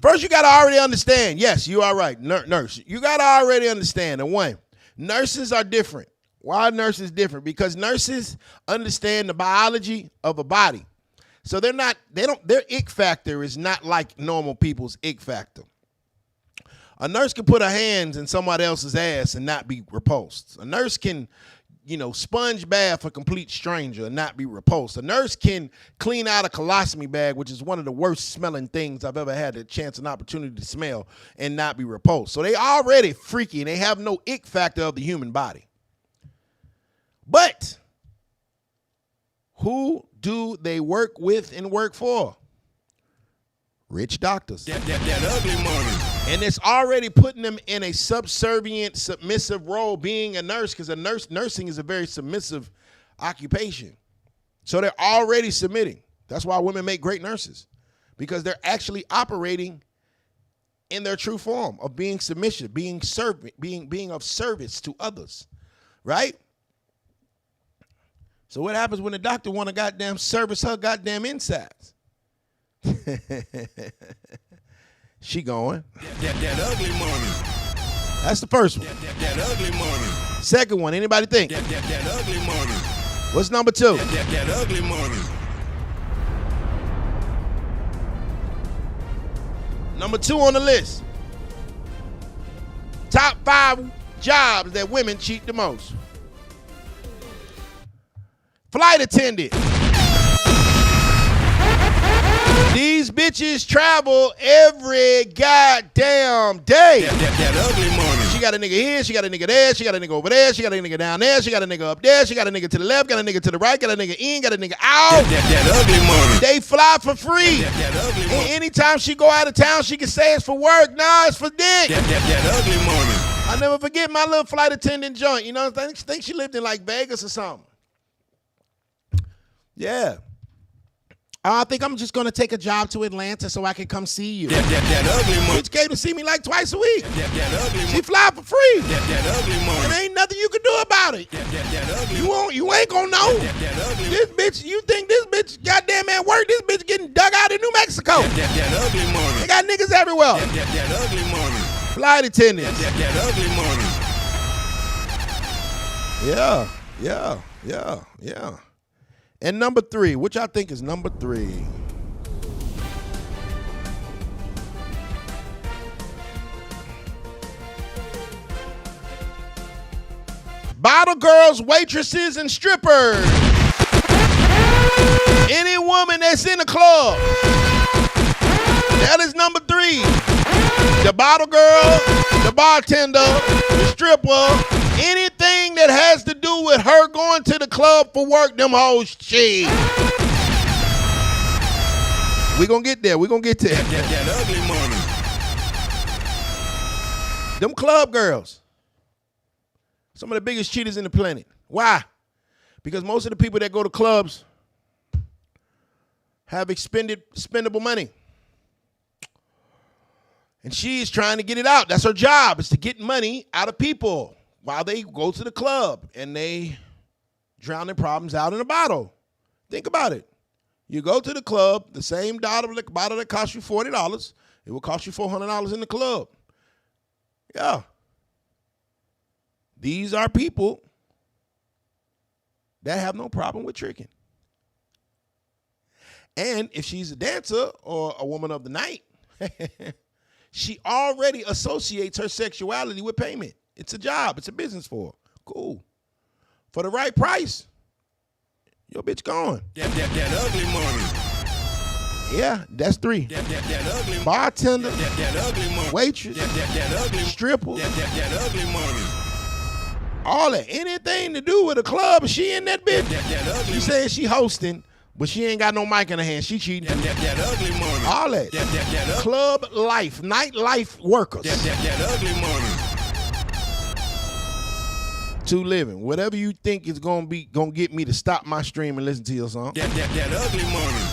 First, you got to already understand. Yes, you are right. Nurse. You got to already understand. And one, nurses are different. Why are nurses different? Because nurses understand the biology of a body. So their ick factor is not like normal people's ick factor. A nurse can put her hands in somebody else's ass and not be repulsed. A nurse can, sponge bath a complete stranger and not be repulsed. A nurse can clean out a colostomy bag, which is one of the worst smelling things I've ever had a chance and opportunity to smell, and not be repulsed. So they already freaky and they have no ick factor of the human body. But who do they work with and work for? Rich doctors. That ugly money. And it's already putting them in a subservient, submissive role being a nurse, because nursing is a very submissive occupation. So they're already submitting. That's why women make great nurses, because they're actually operating in their true form of being submissive, being servant, being of service to others, right? So what happens when the doctor want to goddamn service her goddamn insides? She going. That ugly money. That's the first one. That ugly money. Second one, anybody think? That ugly money. What's number 2? That ugly money. Number 2 on the list. Top 5 jobs that women cheat the most. Flight attendant. These bitches travel every goddamn day. That ugly money. She got a nigga here, she got a nigga there, she got a nigga over there, she got a nigga down there, she got a nigga up there, she got a nigga to the left, got a nigga to the right, got a nigga in, got a nigga out. That ugly money. They fly for free. That ugly And money. anytime she go out of town, she can say it's for work. Nah, it's for dick. That ugly money. I never forget my little flight attendant joint. I think she lived in like Vegas or something. Yeah. I think I'm just going to take a job to Atlanta so I can come see you. That ugly money. Bitch came to see me like twice a week. That ugly money. She fly for free. That ugly money. And ain't nothing you can do about it. That ugly. You ain't gonna know. That ugly. This bitch, you think this bitch goddamn at work? This bitch getting dug out in New Mexico. That ugly money. They got niggas everywhere. That ugly money. Flight attendants. That ugly money. Yeah. And number 3, which I think is number 3. Bottle girls, waitresses, and strippers. Any woman that's in a club. That is number 3. The bottle girl, the bartender, the stripper, anything that has to do with her going to the club for work, them hoes cheat. We gonna get there. That ugly money. Them club girls, some of the biggest cheaters in the planet. Why? Because most of the people that go to clubs have spendable money. And she is trying to get it out. That's her job, is to get money out of people while they go to the club and they drown their problems out in a bottle. Think about it. You go to the club, the same bottle that cost you $40, it will cost you $400 in the club. Yeah. These are people that have no problem with tricking. And if she's a dancer or a woman of the night, she already associates her sexuality with payment. It's a job. It's a business for her. Cool. For the right price, your bitch gone. That ugly money. Yeah, that's 3. That ugly. Bartender, That ugly money. waitress, That ugly. stripper, That ugly money. all that. Anything to do with a club, she in that bitch. That ugly. She saying she hosting, but she ain't got no mic in her hand. She cheating. That ugly money. All that. That Club life, nightlife workers. That ugly money. To living. Whatever you think is gonna get me to stop my stream and listen to your song. That ugly money.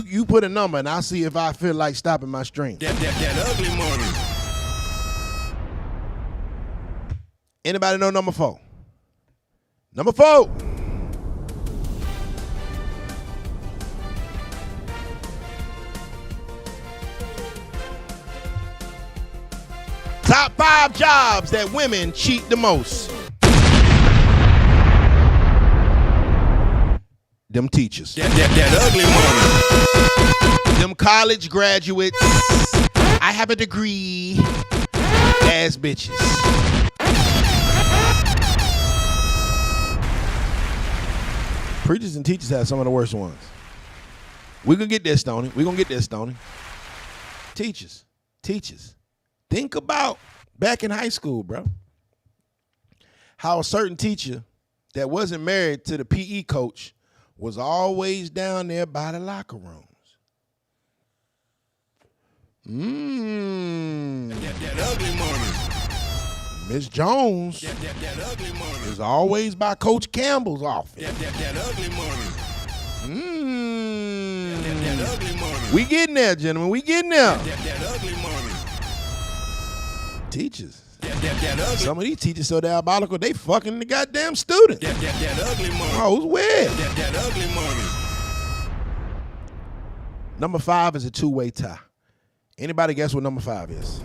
You put a number and I'll see if I feel like stopping my stream. That ugly money. Anybody know number 4? Number 4. Top 5 jobs that women cheat the most. Them teachers. That ugly money. Them college graduates. I have a degree. Ass bitches. Preachers and teachers have some of the worst ones. We're going to get there, Stoney. We're going to get there, Stoney. Teachers. Think about back in high school, bro. How a certain teacher that wasn't married to the PE coach was always down there by the locker rooms. That ugly money. Miss Jones That ugly money. is always by Coach Campbell's office. That ugly money. That ugly money. We getting there, gentlemen. We getting there. That ugly money. Teachers. That ugly. Some of these teachers so diabolical, they fucking the goddamn students. That ugly money. Oh, it's weird. That ugly money. Number 5 is a two-way tie. Anybody guess what number 5 is?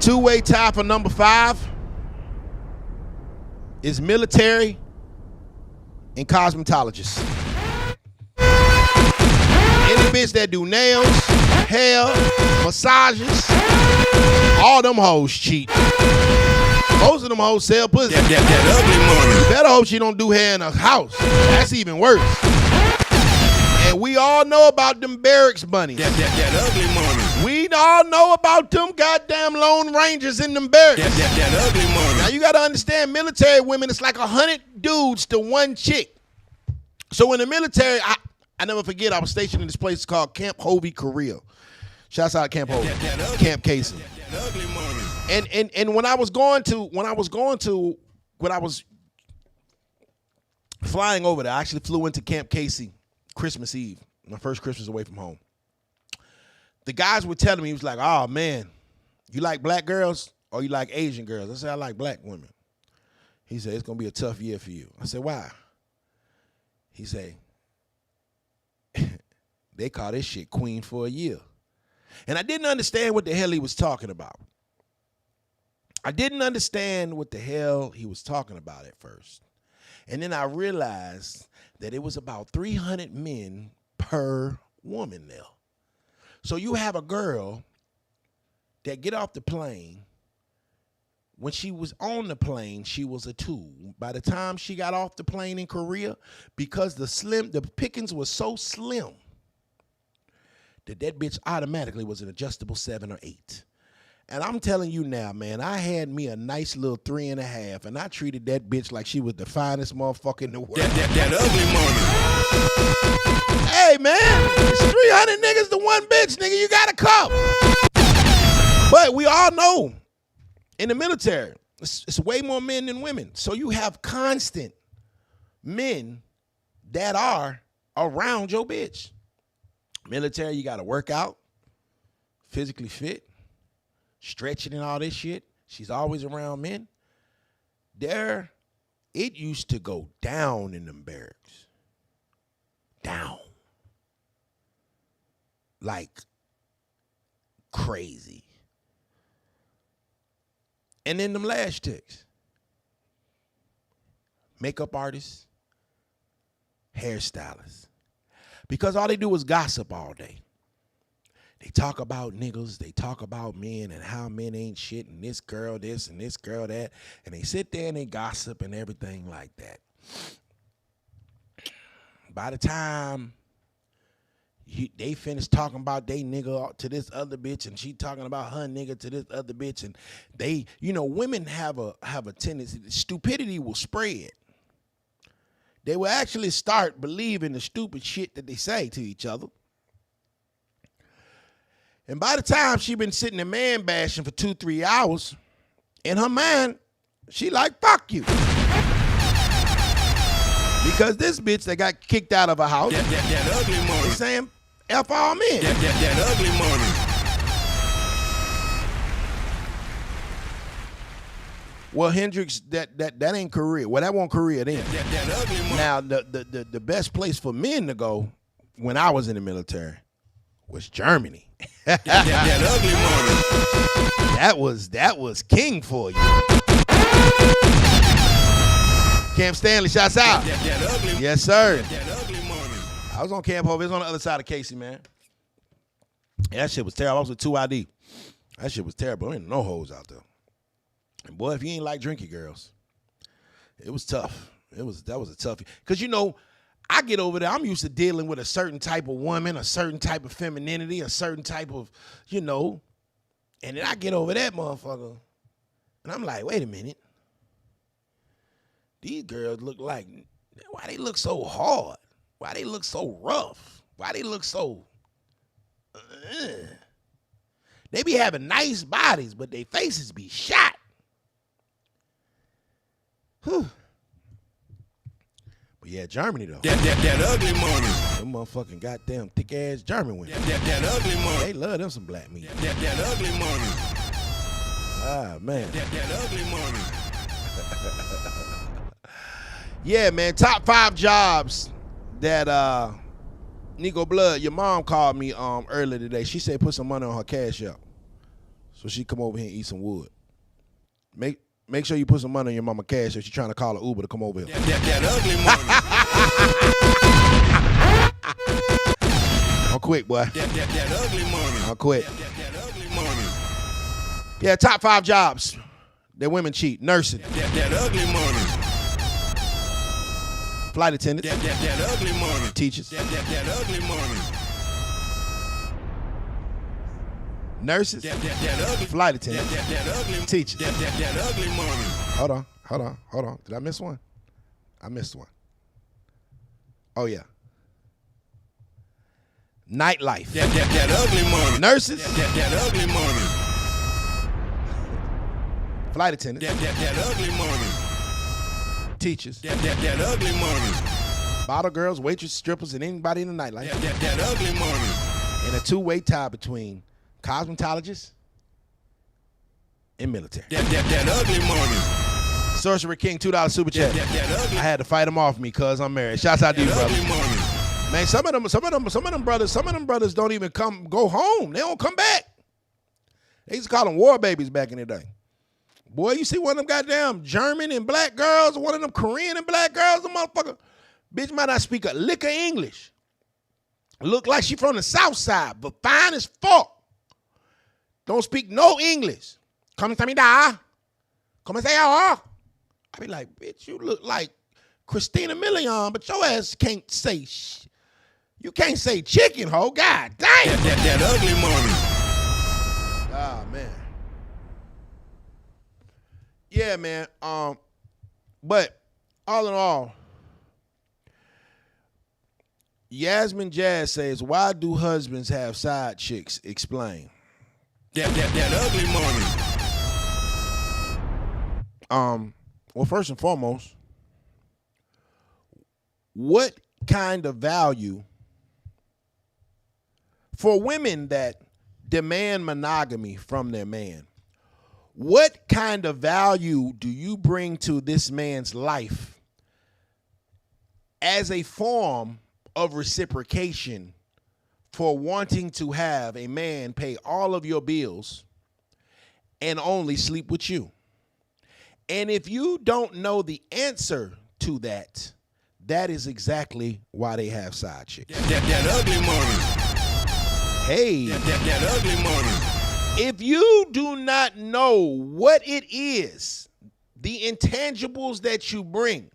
Two-way tie for number 5 is military and cosmetologists. Any bitch that do nails, hair, massages, all them hoes cheat. Most of them hoes sell pussy. That ugly money. You better hope she don't do hair in a house. That's even worse. And we all know about them barracks bunnies. That ugly money. We all know about them goddamn Lone Rangers in them barracks. That ugly money. Now you gotta understand, military women, it's like 100 dudes to one chick. So in the military, I never forget, I was stationed in this place called Camp Hovey, Korea. Shouts out Camp Hovey, Camp Casey. That ugly money. And when I was flying over there, I actually flew into Camp Casey Christmas Eve, my first Christmas away from home. The guys were telling me, he was like, oh man, you like black girls or you like Asian girls? I said, I like black women. He said, it's gonna be a tough year for you. I said, why? He said, they call this shit queen for a year. And I didn't understand what the hell he was talking about. I didn't understand what the hell he was talking about at first. And then I realized that it was about 300 men per woman there. So you have a girl that get off the plane. When she was on the plane, she was a 2. By the time she got off the plane in Korea, because the pickings was so slim, that bitch automatically was an adjustable 7 or 8. And I'm telling you now, man, I had me a nice little 3.5, and I treated that bitch like she was the finest motherfucker in the world. That ugly money. Hey, man, it's 300 niggas to one bitch, nigga. You got to come. But we all know in the military, it's way more men than women. So you have constant men that are around your bitch. Military, you got to work out, physically fit, stretching and all this shit. She's always around men. There, it used to go down in them barracks. Down. Like crazy. And then them lash ticks. Makeup artists, hairstylists. Because all they do is gossip all day. They talk about niggas, they talk about men and how men ain't shit and this girl this and this girl that. And they sit there and they gossip and everything like that. By the time they finish talking about they nigga to this other bitch and she talking about her nigga to this other bitch, and they, women have a tendency, stupidity will spread. They will actually start believing the stupid shit that they say to each other. And by the time she been sitting there man bashing for 2-3 hours, in her mind, she like, fuck you. Because this bitch that got kicked out of her house That ugly money. is saying, F all men. That ugly money. Well, Hendrix, that ain't Korea. Well, that wasn't Korea then. That ugly money. Now, the best place for men to go when I was in the military was Germany. That ugly money. That was king for you. Camp Stanley, shouts out. That ugly. Yes, sir. That ugly money. I was on Camp Hope. It was on the other side of Casey, man. Yeah, that shit was terrible. I was with 2ID. That shit was terrible. There ain't no hoes out there. And boy, if you ain't like drinky girls, it was tough. That was a toughie. Because, I get over there. I'm used to dealing with a certain type of woman, a certain type of femininity, a certain type of, and then I get over that motherfucker. And I'm like, wait a minute. These girls look like, why they look so hard? Why they look so rough? Why they look so, They be having nice bodies, but their faces be shot. Whew. But yeah, Germany though. That ugly money. Them motherfucking goddamn thick ass German women. That ugly money. They love them some black meat. That ugly money. Ah man. That ugly money. Yeah, man. Top 5 jobs that Nico Blood, your mom called me earlier today. She said put some money on her cash out, so she come over here and eat some wood. Make sure you put some money on your mama cash if she's trying to call an Uber to come over here. That ugly money. I'm quick, boy. That ugly money. I'm quick. That ugly money. Yeah, top 5 jobs that women cheat. Nursing, That ugly money. flight attendants, That ugly money. teachers, That ugly money. nurses, That ugly. flight attendants, That ugly. teachers. That ugly money. Hold on. Did I miss one? I missed one. Oh, yeah. Nightlife. That ugly money. Nurses, That ugly money. flight attendants, That ugly money. teachers, That ugly money. bottle girls, waitresses, strippers, and anybody in the nightlife. That ugly money. And a two-way tie between cosmetologists and military. That ugly money. Sorcerer King, $2 super chat. That ugly. I had to fight him off me because I'm married. Shouts out to you, That brother. ugly money. Man, some of them brothers don't even go home. They don't come back. They used to call them war babies back in the day. Boy, you see one of them goddamn German and black girls, one of them Korean and black girls, the motherfucker, bitch might not speak a lick of English. Look like she from the south side, but fine as fuck. Don't speak no English. Come to me, da. Come and say, oh. I be like, bitch, you look like Christina Milian, but your ass can't say you can't say chicken, ho. God damn. That ugly money. Ah, man. Yeah, man. But all in all, Yasmin Jazz says, why do husbands have side chicks? Explain. That ugly money. Well, first and foremost, what kind of value for women that demand monogamy from their man? What kind of value do you bring to this man's life as a form of reciprocation for wanting to have a man pay all of your bills and only sleep with you? And if you don't know the answer to that, that is exactly why they have side chicks. That ugly money. Hey. That ugly money. If you do not know what it is, the intangibles that you bring,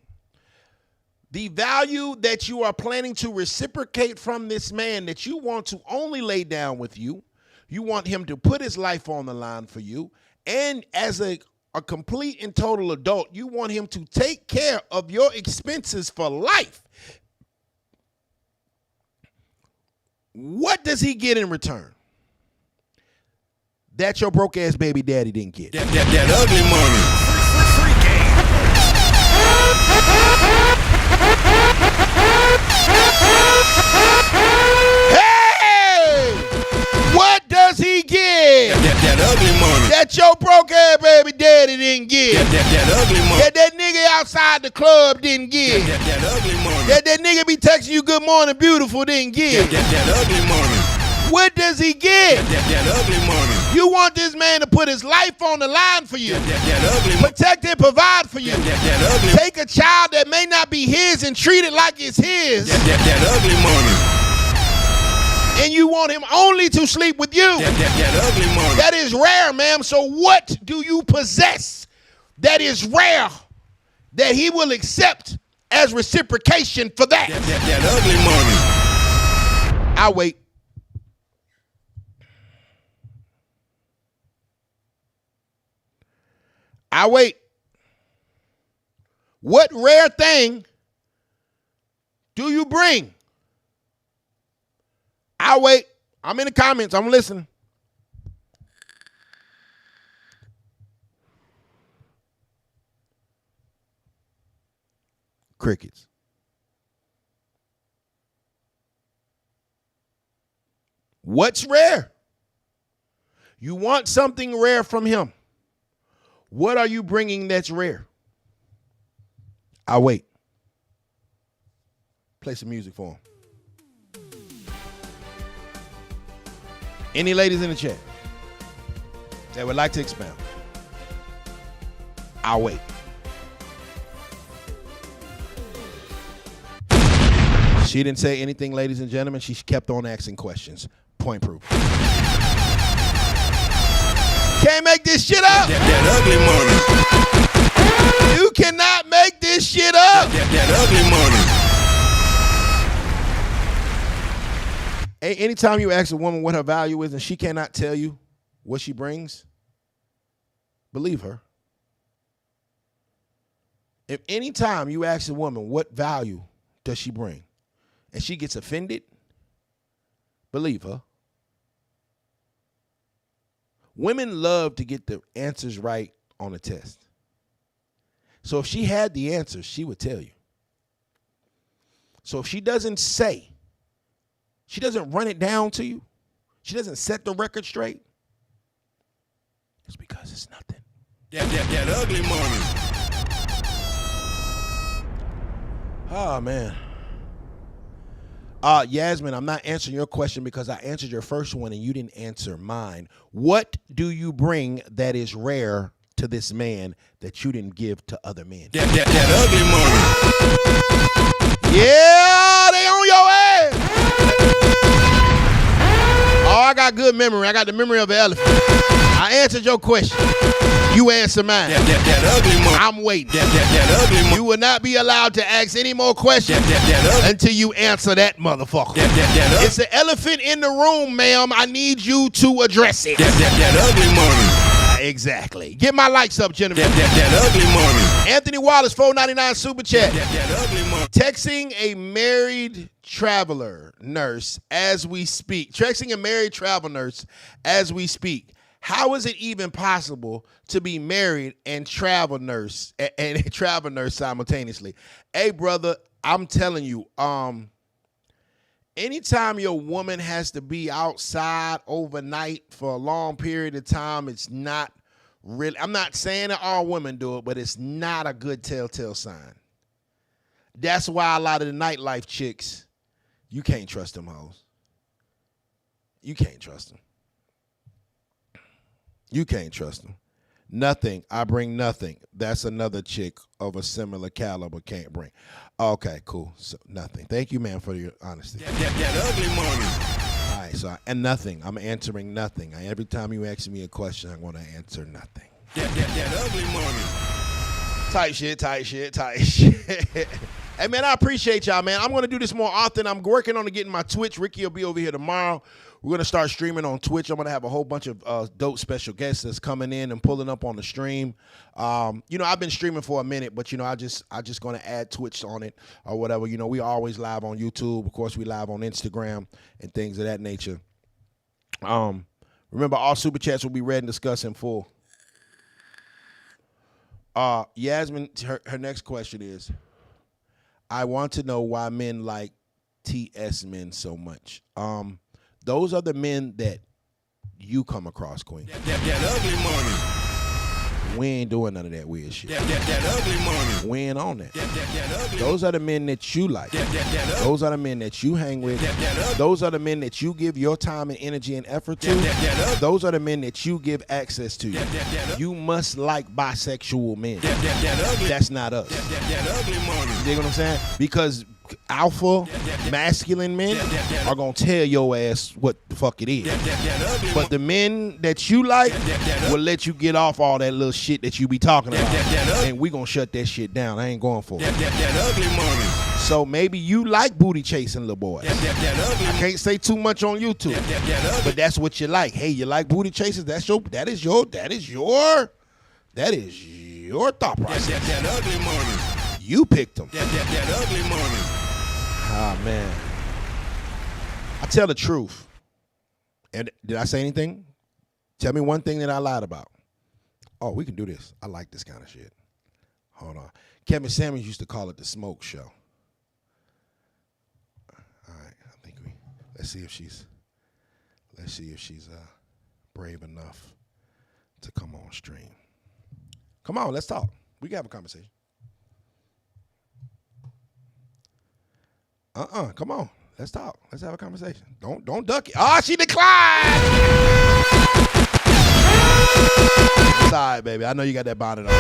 the value that you are planning to reciprocate from this man that you want to only lay down with you, you want him to put his life on the line for you, and as a complete and total adult, you want him to take care of your expenses for life. What does he get in return? That your broke ass baby daddy didn't get. That ugly money. Free game. Hey! What does he get? That ugly money. That your broke ass baby daddy didn't get. That ugly money. That nigga outside the club didn't get. That ugly money. That nigga be texting you good morning beautiful didn't get. That ugly money. What does he get? That ugly money. You want this man to put his life on the line for you. That ugly money. Protect and provide for you. That ugly. Take a child that may not be his and treat it like it's his. That ugly money. And you want him only to sleep with you. That ugly money. That is rare, ma'am. So what do you possess that is rare that he will accept as reciprocation for that? That ugly money. I'll wait. I'll wait. What rare thing do you bring? I'll wait. I'm in the comments. I'm listening. Crickets. What's rare? You want something rare from him. What are you bringing that's rare? I'll wait. Play some music for him. Any ladies in the chat that would like to expound? I'll wait. She didn't say anything, ladies and gentlemen. She kept on asking questions. Point proof. Can't make this shit up. That ugly money. You cannot make this shit up. That ugly money. Anytime you ask a woman what her value is and she cannot tell you what she brings, believe her. If anytime you ask a woman what value does she bring and she gets offended, believe her. Women love to get the answers right on a test. So if she had the answers, she would tell you. So if she doesn't say, she doesn't run it down to you, she doesn't set the record straight, it's because it's nothing. That ugly money. Oh, man. Yasmin, I'm not answering your question because I answered your first one and you didn't answer mine. What do you bring that is rare to this man that you didn't give to other men? That ugly money. Yeah, they on your ass. Oh, I got good memory. I got the memory of an elephant. I answered your question. You answer mine. That ugly money. I'm waiting. That ugly money. You will not be allowed to ask any more questions until you answer that motherfucker. It's an elephant in the room, ma'am. I need you to address it. That ugly money. Exactly. Get my likes up, gentlemen. That ugly money. Anthony Wallace, $4.99 super chat. That ugly money. Texting a married traveler nurse as we speak. Texting a married travel nurse as we speak. How is it even possible to be married and travel nurse simultaneously? Hey, brother, I'm telling you, anytime your woman has to be outside overnight for a long period of time, it's not really, I'm not saying that all women do it, but it's not a good telltale sign. That's why a lot of the nightlife chicks, you can't trust them hoes. You can't trust them. You can't trust them. Nothing. I bring nothing. That's another chick of a similar caliber can't bring. Okay, cool. So nothing. Thank you, man, for your honesty. That ugly money. All right, so and nothing. I'm answering nothing. Every time you ask me a question, I'm going to answer nothing. That ugly money. Tight shit. Hey, man, I appreciate y'all, man. I'm going to do this more often. I'm working on getting my Twitch. Ricky will be over here tomorrow. We're going to start streaming on Twitch. I'm going to have a whole bunch of dope special guests that's coming in and pulling up on the stream. I've been streaming for a minute, but, I just going to add Twitch on it or whatever. We always live on YouTube. Of course, we live on Instagram and things of that nature. Remember, all Super Chats will be read and discussed in full. Yasmin, her next question is, I want to know why men like TS men so much. Those are the men that you come across, Queen. That ugly money. We ain't doing none of that weird shit. That ugly money. We ain't on that. That ugly. Those are the men that you like. Those are the men that you hang with. Those are the men that you give your time and energy and effort to. Those are the men that you give access to. You must like bisexual men. That's not us. That ugly money. You dig what I'm saying? Because alpha, masculine men are going to tell your ass what the fuck it is. But the men that you like will let you get off all that little shit that you be talking about. And we going to shut that shit down. I ain't going for it. That ugly money. So maybe you like booty chasing little boys. I can't say too much on YouTube. But that's what you like. Hey, you like booty chasers? That is your thought process. That ugly money. You picked them. That ugly money. Oh, man. I tell the truth. And did I say anything? Tell me one thing that I lied about. Oh, we can do this. I like this kind of shit. Hold on. Kevin Samuels used to call it the smoke show. All right. I think let's see if she's brave enough to come on stream. Come on, let's talk. We can have a conversation. Come on. Let's talk. Let's have a conversation. Don't duck it. Oh, she declined. It's all right, baby. I know you got that bonnet on.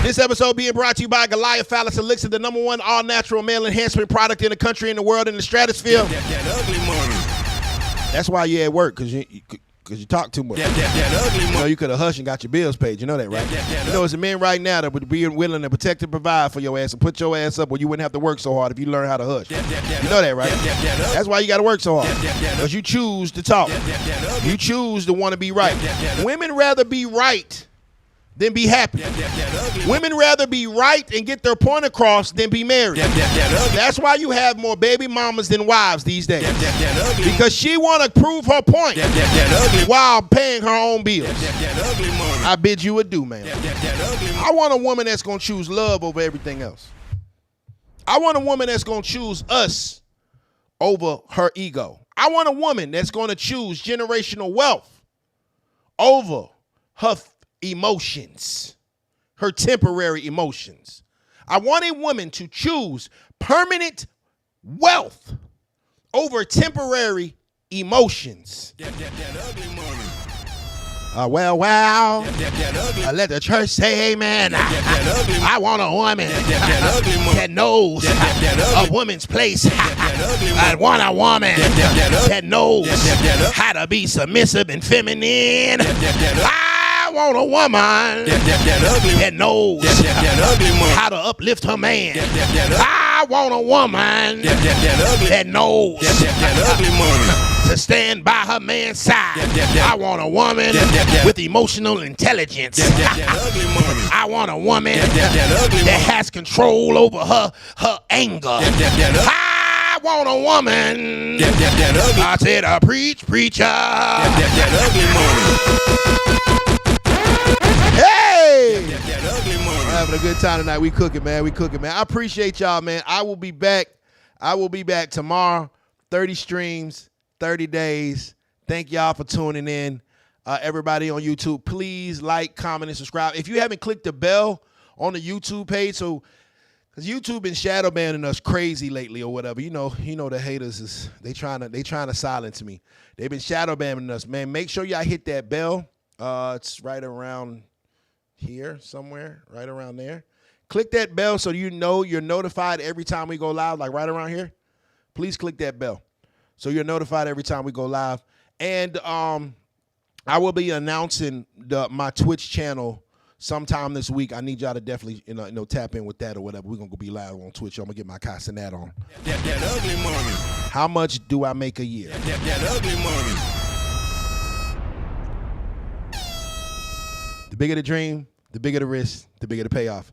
This episode being brought to you by Goliath Phallus Elixir, the #1 all-natural male enhancement product in the country, in the world, in the stratosphere. That ugly money. That's why you're at work, because you talk too much. That ugly money. You could have hushed and got your bills paid. You know that, right? It's a men right now that would be willing to protect and provide for your ass and put your ass up where you wouldn't have to work so hard if you learn how to hush. You know that, right? That's why you got to work so hard. Because you choose to talk. You choose to want to be right. Women rather be right than be happy. Women rather be right and get their point across than be married. That's why you have more baby mamas than wives these days. Because she want to prove her point while paying her own bills. I bid you adieu, man. I want a woman that's going to choose love over everything else. I want a woman that's going to choose us over her ego. I want a woman that's going to choose generational wealth over her emotions, her temporary emotions. I want a woman to choose permanent wealth over temporary emotions. That ugly money. Well, let the church say amen. I want a woman that knows a woman's place. I want a woman that knows how to be submissive and feminine. I want a woman that knows how to uplift her man. I want a woman that knows to stand by her man's side. I want a woman with emotional intelligence. I want a woman that has control over her anger. I want a woman. I said, preacher. Hey! We're having a good time tonight. We cooking, man. I appreciate y'all, man. I will be back tomorrow. 30 streams, 30 days. Thank y'all for tuning in. Everybody on YouTube, please like, comment, and subscribe. If you haven't clicked the bell on the YouTube page, because YouTube been shadow banning us crazy lately or whatever. You know the haters they trying to silence me. They've been shadow banning us, man. Make sure y'all hit that bell. It's right around here somewhere, right around there. Click that bell so you know you're notified every time we go live, like right around here. Please click that bell So you're notified every time we go live. And I will be announcing my Twitch channel sometime this week. I need y'all to definitely tap in with that or whatever. We're going to be live on Twitch. I'm going to get my Casanat on. That ugly money. How much do I make a year? That ugly money. The bigger the dream, the bigger the risk, the bigger the payoff.